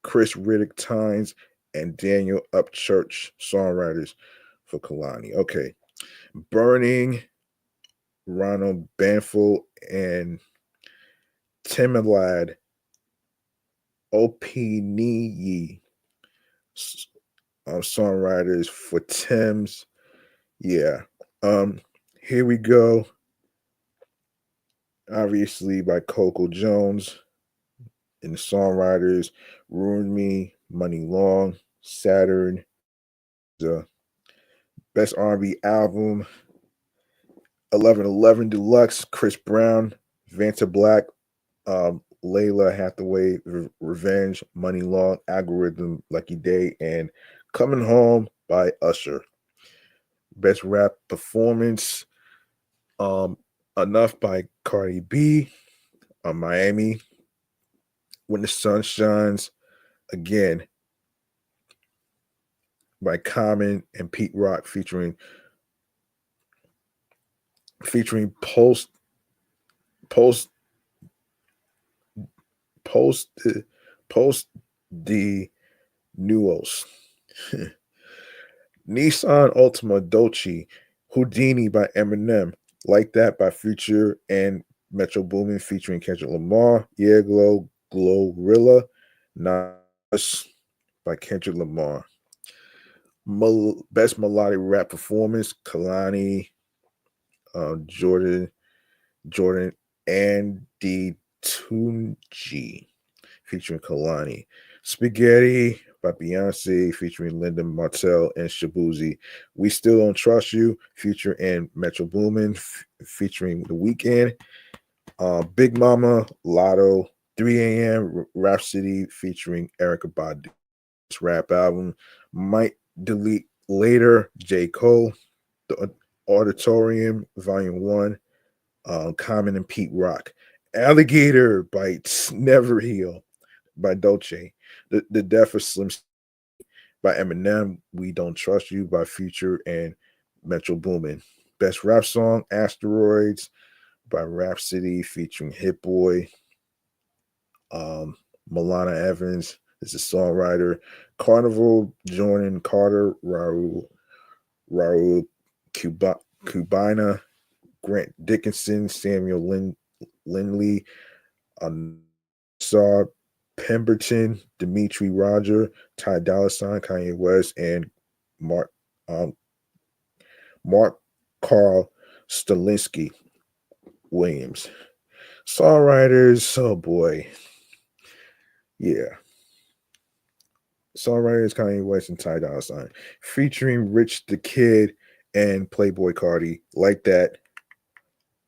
Chris Riddick Tynes, and Daniel Upchurch, songwriters for Kalani. Okay. Burning, Ronald Banfield, and Timilad Opiniyi. songwriters for Tim's. Yeah. Um, Here we go. Obviously by Coco Jones and the songwriters Ruined Me, Money Long, Saturn, the best R&B album, 1111 Deluxe, Chris Brown, Vanta Black, Layla Hathaway, Revenge, Money Long, Algorithm, Lucky Day, and Coming Home by Usher. Best rap performance, um, Enough by Cardi B, Miami, When the Sun Shines, again by Common and Pete Rock featuring Post Post Post the Nuos. Nissan Ultima Dolce, Houdini by Eminem, Like That by Future and Metro Boomin featuring Kendrick Lamar, Yeah Glow, Glorilla, Nas by Kendrick Lamar. Best melodic rap performance, Kalani, Jordan, and D Tunji featuring Kalani. Spaghetti by Beyonce featuring Linda Martell and Shabuzi. We Still Don't Trust You featuring and Metro Boomin featuring The Weeknd. Big Mama, Lotto, 3 a.m. Rhapsody featuring Erica Badu. Rap album. Might Delete Later, J. Cole. The Auditorium, Volume 1, Common and Pete Rock. Alligator Bites, Never Heal by Dolce. The Death of Slim by Eminem. We Don't Trust You by Future and Metro Boomin. Best rap song, Asteroids by Rhapsody featuring Hit Boy. Milana Evans is the songwriter. Carnival, Jordan Carter, Raul Cubina, Grant Dickinson, Samuel Lindley, Saw Pemberton, Dimitri Roger, Ty Dolla Sign, Kanye West, and Mark um, Mark Carl Stalinsky Williams. Songwriters, oh boy, yeah. Songwriters Kanye West and Ty Dolla Sign, featuring Rich the Kid and Playboy Cardi, Like That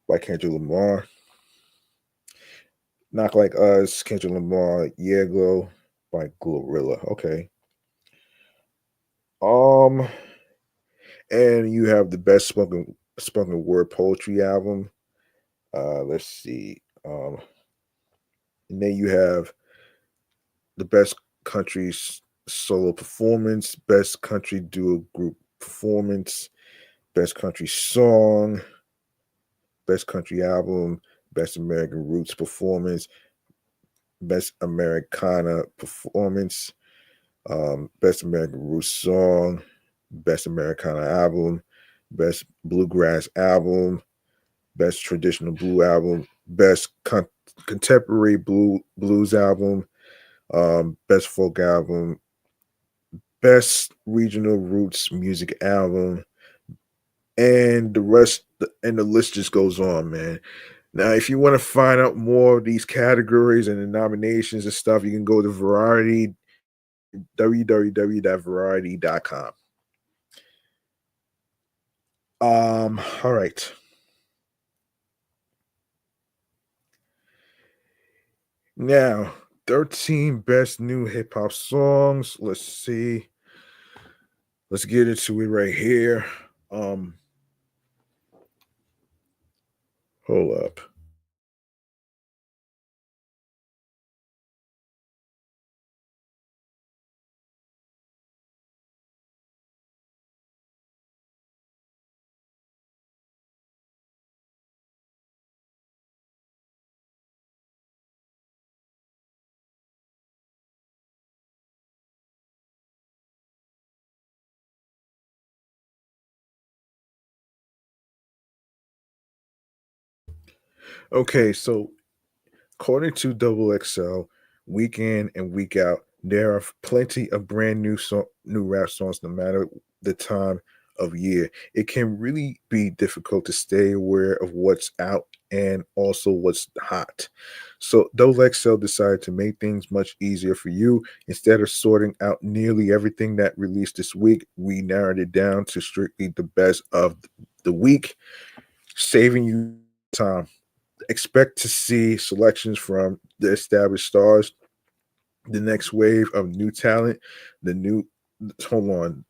by Kendrick Lamar. Not Like Us, Kendrick Lamar, Yeah Glow by Glorilla. Okay. Um, and you have the best spoken word poetry album. Let's see. And then you have the best country solo performance, best country duo group performance, best country song, best country album, best American roots performance, best Americana performance, best American roots song, best Americana album, best bluegrass album, best traditional blue album, best contemporary blues album, best folk album, best regional roots music album, and the rest. And the list just goes on, man. Now, if you want to find out more of these categories and the nominations and stuff, you can go to Variety, www.variety.com. All right. Now, 13 best new hip hop songs. Let's see. Let's get into it right here. Um, Hold up. Okay, so according to Double XL, week in and week out, There are plenty of brand new rap songs, no matter the time of year. It can really be difficult to stay aware of what's out and also what's hot. So, though Lexel decided to make things much easier for you, instead of sorting out nearly everything that released this week, we narrowed it down to strictly the best of the week, saving you time. Expect to see selections from the established stars, the next wave of new talent, the new hold on,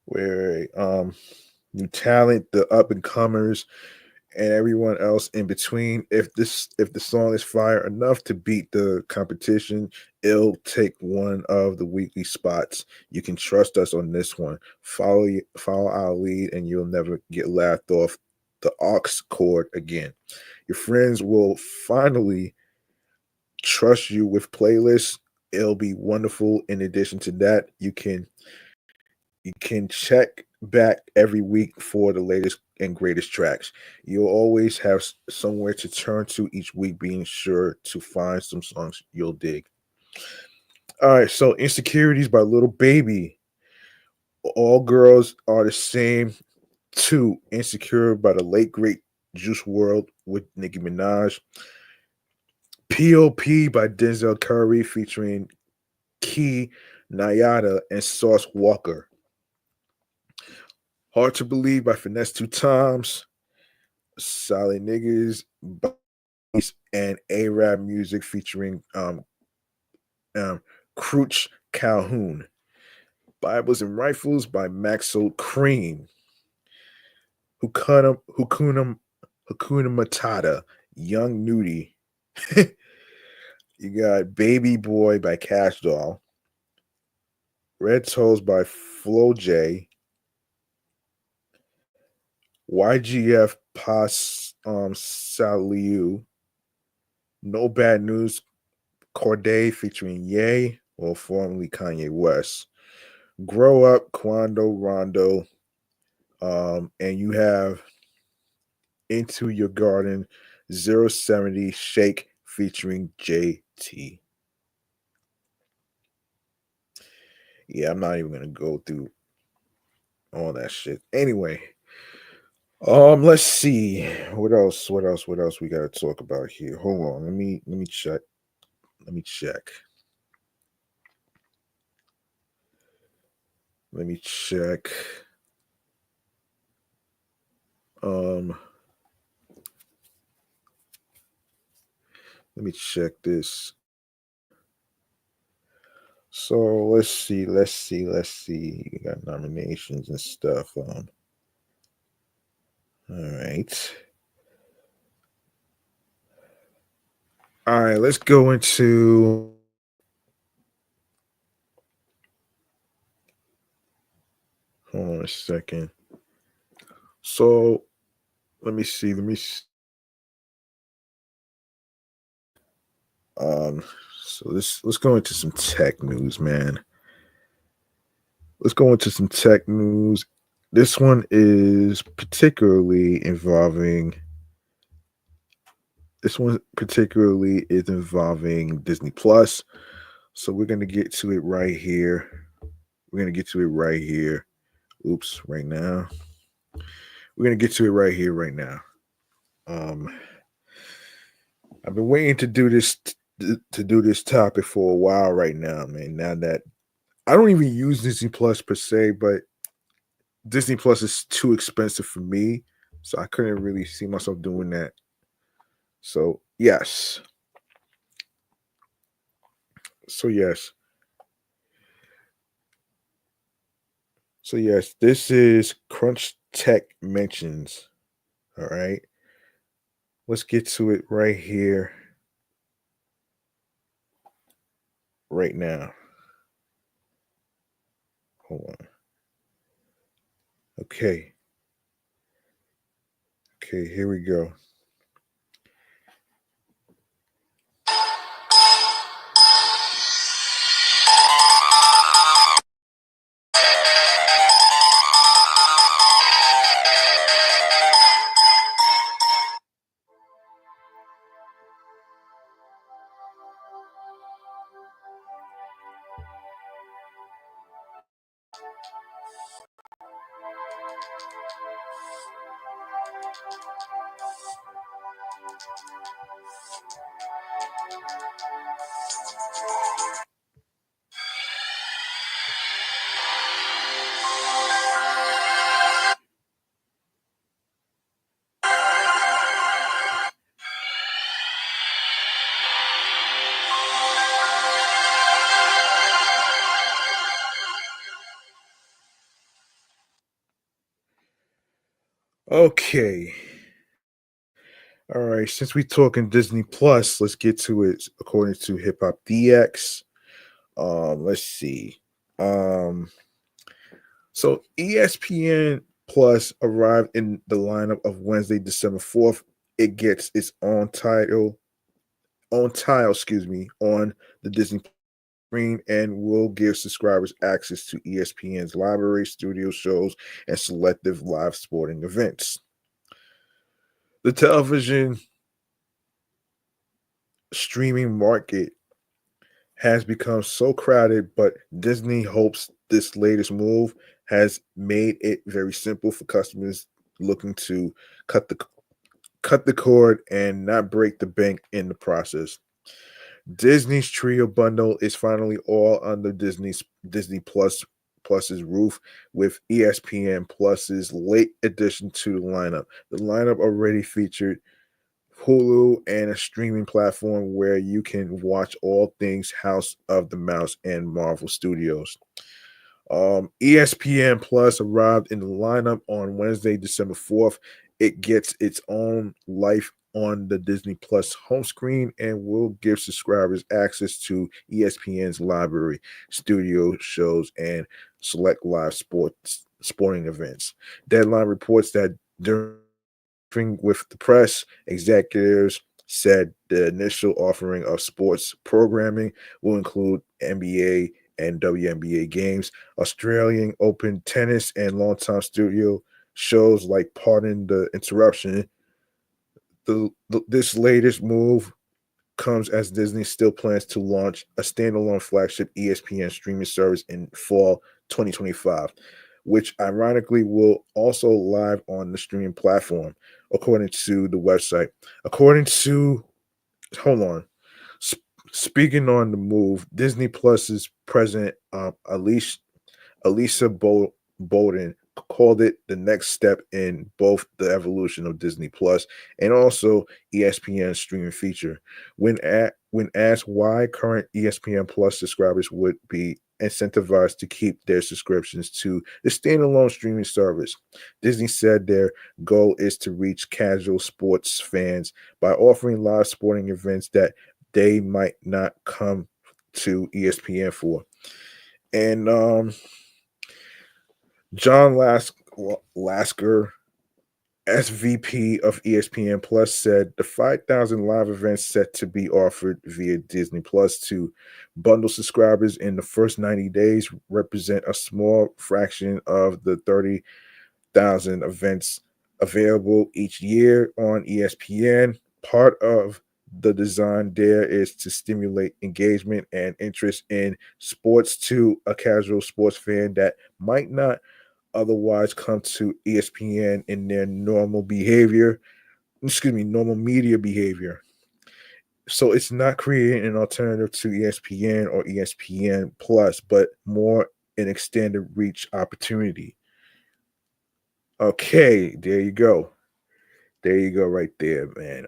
where new talent, the up and comers, and everyone else in between. If the song is fire enough to beat the competition, it'll take one of the weekly spots. You can trust us on this one. Follow our lead, and you'll never get laughed off the aux cord again. Your friends will finally trust you with playlists. It'll be wonderful. In addition to that, you can check back every week for the latest and greatest tracks. You'll always have somewhere to turn to each week, being sure to find some songs you'll dig. All right, so Insecurities by Little Baby. All girls are the same. Two, Insecure by the late great Juice World with Nicki Minaj. P.O.P. by Denzel Curry featuring Key, Nayada, and Sauce Walker. Hard to Believe by Finesse Two Times. Solid Niggas by and A-Rap Music featuring Crooch Calhoun. Bibles and Rifles by Maxo Cream. Hakuna Matata. Young Nudie. You got Baby Boy by Cash Doll. Red Toes by Flo J. YGF Pas Saliu. No Bad News Corday featuring Ye, or formerly Kanye West. Grow Up Quando Rondo. And you have Into Your Garden 070 Shake featuring JT. Yeah, I'm not even gonna go through all that shit. Anyway, let's see what else. What else we gotta talk about here? Hold on, let me check. Let me check. Let me check. Um, let me check this. So let's see. We got nominations and stuff. All right. All right, let's go into hold on a second. So let me see. Um so let's go into some tech news, man. Let's go into some tech news. This one is particularly involving this one particularly is involving Disney Plus. So we're gonna get to it right here. We're gonna get to it right here. Oops, right now. We're gonna get to it right here, right now. Um, I've been waiting to do this topic for a while right now, man. Now that I don't even use Disney Plus per se, but Disney Plus is too expensive for me, so I couldn't really see myself doing that. So yes, so yes, so yes. This is Crunch Tech mentions. All right, let's get to it right here, right now. Hold on. Okay, okay, here we go. Okay. All right. Since we talking Disney Plus, let's get to it according to Hip Hop DX. Let's see. Um, so ESPN Plus arrived in the lineup of Wednesday, December 4th. It gets its own tile, on the Disney screen and will give subscribers access to ESPN's library, studio shows, and selective live sporting events. The television streaming market has become so crowded, but Disney hopes this latest move has made it very simple for customers looking to cut the cut the cord and not break the bank in the process. Disney's Trio bundle is finally all under Disney Plus's roof with ESPN Plus's late addition to the lineup. The lineup already featured Hulu and a streaming platform where you can watch all things House of the Mouse and Marvel Studios. ESPN Plus arrived in the lineup on Wednesday, December 4th. It gets its own life on the Disney Plus home screen and will give subscribers access to ESPN's library, studio shows, and select live sporting events. Deadline reports that during with the press, executives said the initial offering of sports programming will include NBA and WNBA games, Australian Open tennis, and longtime studio shows like Pardon the Interruption. This latest move comes as Disney still plans to launch a standalone flagship ESPN streaming service in fall 2025, which ironically will also live on the streaming platform, according to the website. According to, hold on, speaking on the move, Disney Plus's president, Elisa Bolden, called it the next step in both the evolution of Disney Plus and also ESPN's streaming feature. When asked why current ESPN Plus subscribers would be incentivized to keep their subscriptions to the standalone streaming service, Disney said their goal is to reach casual sports fans by offering live sporting events that they might not come to ESPN for. And John Lasker, SVP of ESPN Plus, said the 5,000 live events set to be offered via Disney Plus to bundle subscribers in the first 90 days represent a small fraction of the 30,000 events available each year on ESPN. Part of the design there is to stimulate engagement and interest in sports to a casual sports fan that might not otherwise come to ESPN in their normal media behavior. So it's not creating an alternative to ESPN or ESPN Plus, but more an extended reach opportunity. Okay, there you go. There you go, right there, man.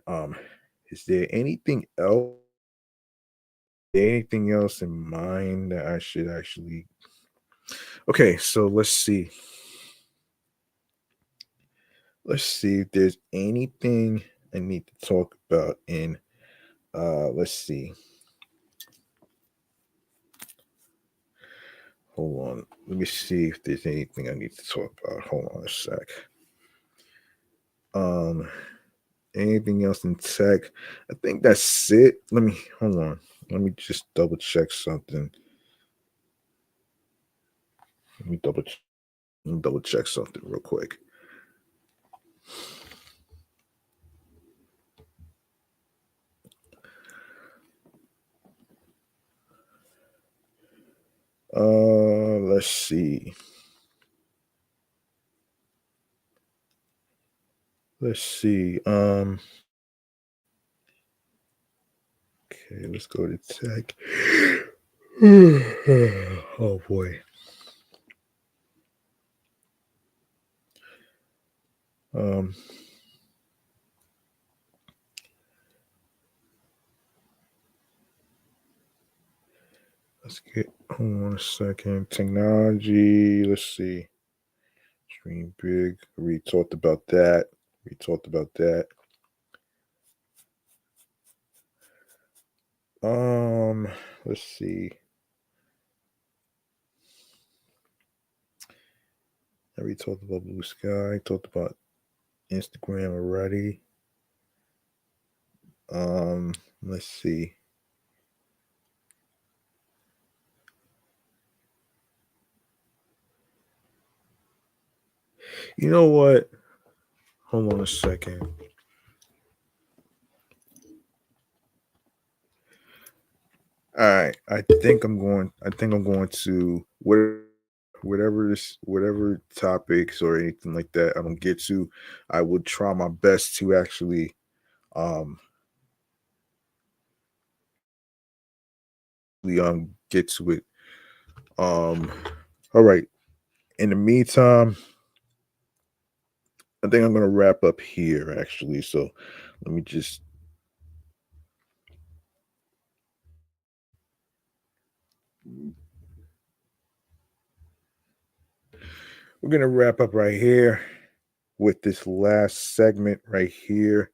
Is there anything else in mind that I should actually? Okay, so let's see if there's anything I need to talk about in let's see. Hold on. Let me see if there's anything I need to talk about. Hold on a sec. Um Anything else in tech? I think that's it. Let me hold on. Let me just double check something. Let me double check something real quick. Let's see. Let's see. Okay, let's go to tech. Oh boy. Um, let's get hold on a second. Technology. Let's see. Stream big. We talked about that. We talked about that. Let's see. We talked about Blue Sky. Talked about Instagram already. Let's see. You know what? Hold on a second. All right. I think I'm going to whatever topics or anything like that I don't get to, I would try my best to actually um get to it. Um all right. In the meantime, I think I'm gonna wrap up here actually. So let me just we're gonna wrap up right here with this last segment right here.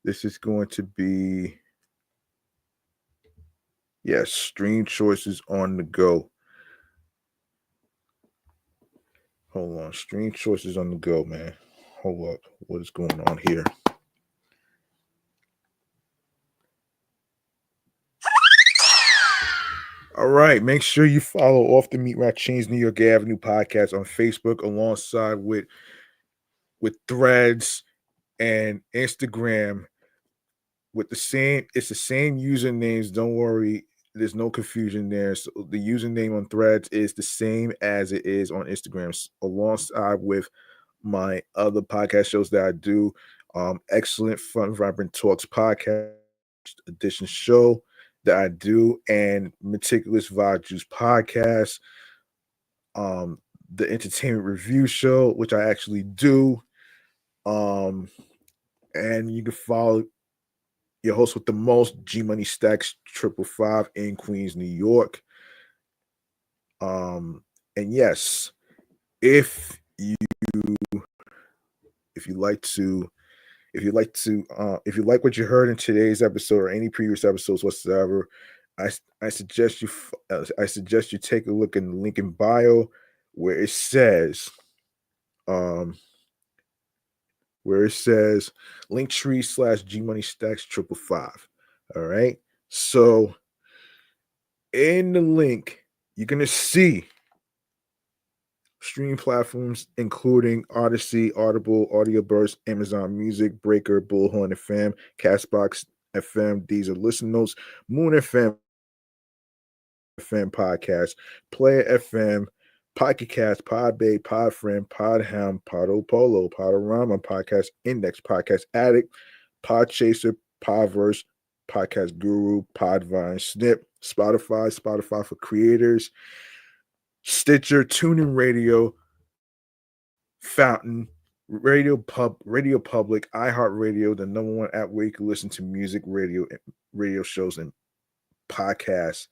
This is going to be yes, stream choices on the go. Hold on, stream choices on the go, man. Hold up, what is going on here? All right, make sure you follow Off the Meat Rack Chainz New York Avenue podcast on Facebook alongside with Threads and Instagram with the same. It's the same usernames. Don't worry, there's no confusion there. So the username on Threads is the same as it is on Instagram, alongside with my other podcast shows that I do. Excellent Fun Vibrant Talks podcast edition show that I do, and Meticulous Vibe Juice podcast. Um, the entertainment review show, which I actually do. Um, and you can follow your host with the most, G Money Stacks 555 in Queens, New York. And yes, if you if you like to if you like what you heard in today's episode or any previous episodes whatsoever, I suggest I suggest you take a look in the link in bio where it says um where it says Linktree/G Money Stacks 555. All right. So in the link, you're gonna see stream platforms including Odyssey, Audible, Audioburst, Amazon Music, Breaker, Bullhorn FM, Castbox FM, These are Listen Notes, Moon FM Podcast, Player FM, Pocket Cast, Podbay, Podfriend, Podhound, Podopolo, Podorama, Podcast Index, Podcast Addict, Podchaser, Podverse, Podcast Guru, Podvine, Snip, Spotify for Creators, Stitcher, TuneIn Radio, Fountain, Radio Public, iHeartRadio, the number one app where you can listen to music, radio shows, and podcasts.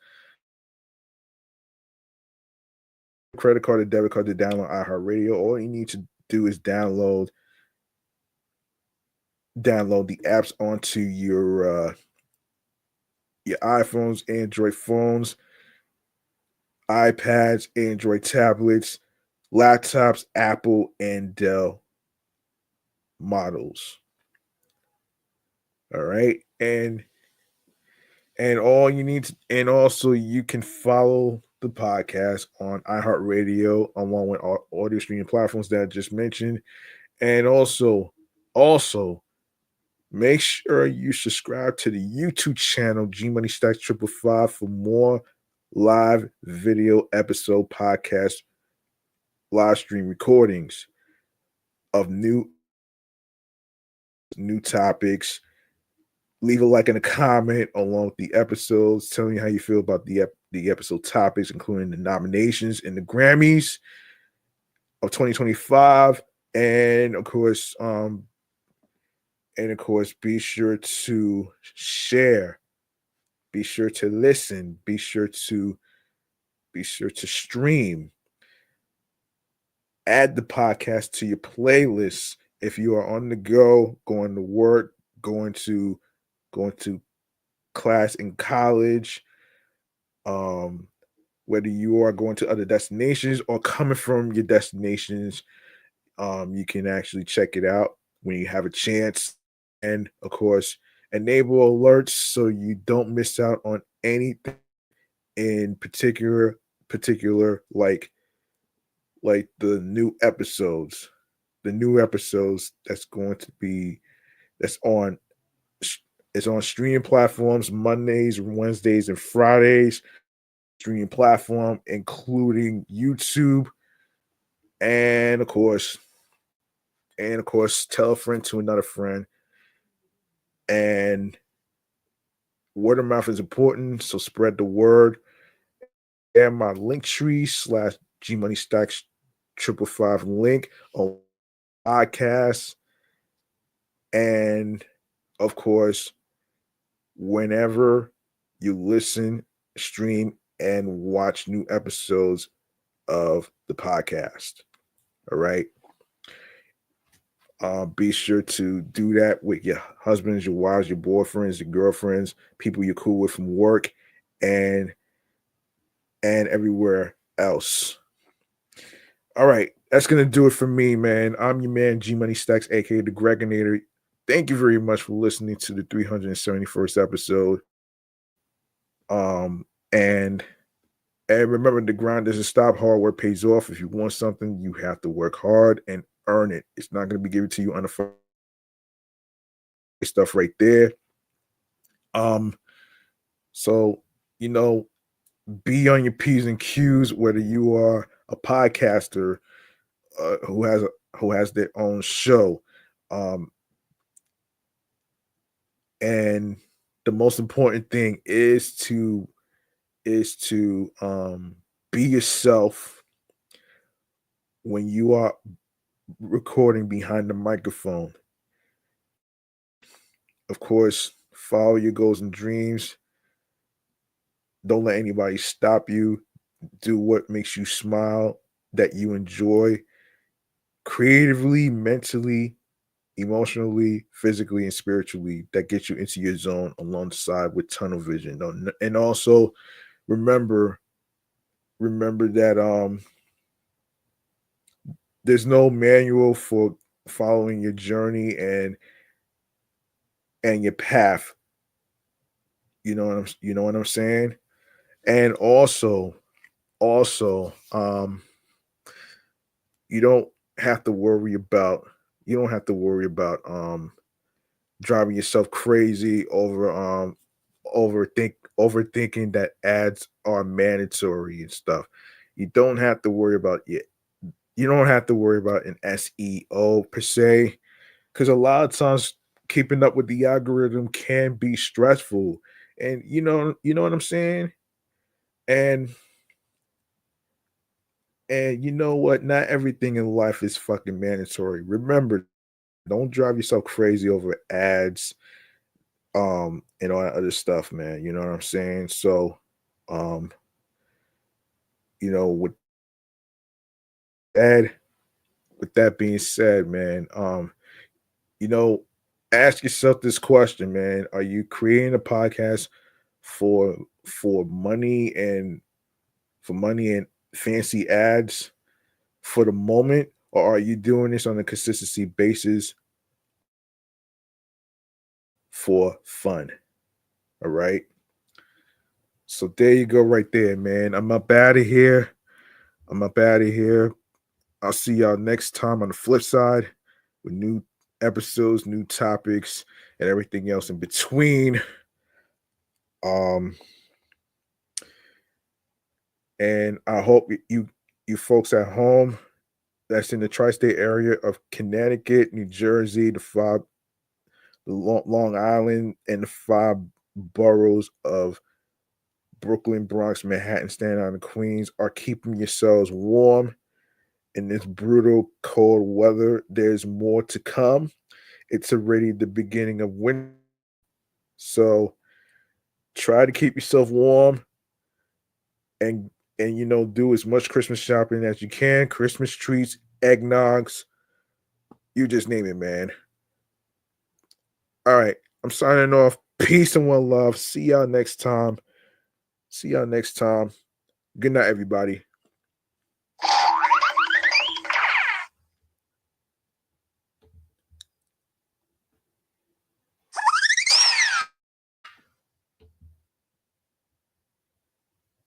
Credit card or debit card to download iHeartRadio. All you need to do is download the apps onto your iPhones, Android phones, iPads, Android tablets, laptops, Apple and Dell models. All right. And all you need to, and also you can follow the podcast on iHeartRadio along with audio streaming platforms that I just mentioned. And also make sure you subscribe to the YouTube channel G Money Stacks 555 for more live video episode podcast live stream recordings of new topics Leave a like and a comment along with the episodes. Tell me how you feel about the episode topics, including the nominations and the Grammys of 2025. And of course, be sure to share, be sure to listen, be sure to stream, add the podcast to your playlist if you are on the go, going to work, going to class in college, whether you are going to other destinations or coming from your destinations. You can actually check it out when you have a chance. And of course, enable alerts so you don't miss out on anything in particular like the new episodes that's going to be that's on it's on streaming platforms Mondays, Wednesdays, and Fridays. Streaming platform including YouTube, and of course, tell a friend to another friend. And word of mouth is important, so spread the word. And my link tree / G Money Stacks 555 link on podcast. And of course, whenever you listen, stream, and watch new episodes of the podcast. All right. Be sure to do that with your husbands, your wives, your boyfriends, your girlfriends, people you're cool with from work, and everywhere else. All right, that's gonna do it for me, man. I'm your man G Money Stacks, aka the Gregonator. Thank you very much for listening to the 371st episode. Um, and remember, the grind doesn't stop. Hard work pays off. If you want something, you have to work hard and earn it. It's not gonna be given to you on the stuff right there. So be on your P's and Q's, whether you are a podcaster who has their own show. And the most important thing is to be yourself when you are recording behind the microphone. Of course, follow your goals and dreams. Don't let anybody stop you. Do what makes you smile, that you enjoy, creatively, mentally, emotionally, physically, and spiritually, that gets you into your zone alongside with tunnel vision. And also remember that there's no manual for following your journey and your path. You know what I'm saying? And also you don't have to worry about driving yourself crazy over overthinking that ads are mandatory and stuff. You don't have to worry about it. You don't have to worry about an SEO per se, because a lot of times keeping up with the algorithm can be stressful. And you know what I'm saying? And you know what? Not everything in life is fucking mandatory. Remember, don't drive yourself crazy over ads, and all that other stuff, man. You know what I'm saying? So, um, with that, being said, man, you know, ask yourself this question, man. Are you creating a podcast for money and fancy ads for the moment, or are you doing this on a consistency basis for fun? All right. So there you go, right there, man. I'm up out of here. I'll see y'all next time on the flip side with new episodes, new topics, and everything else in between. Um, and I hope you folks at home that's in the tri-state area of Connecticut, New Jersey, Long Island, and the 5 boroughs of Brooklyn, Bronx, Manhattan, Staten Island, and Queens are keeping yourselves warm in this brutal cold weather. There's more to come. It's already the beginning of winter. So try to keep yourself warm and do as much Christmas shopping as you can. Christmas trees, eggnogs, you just name it, man. All right. I'm signing off. Peace and one love. See y'all next time. Good night, everybody.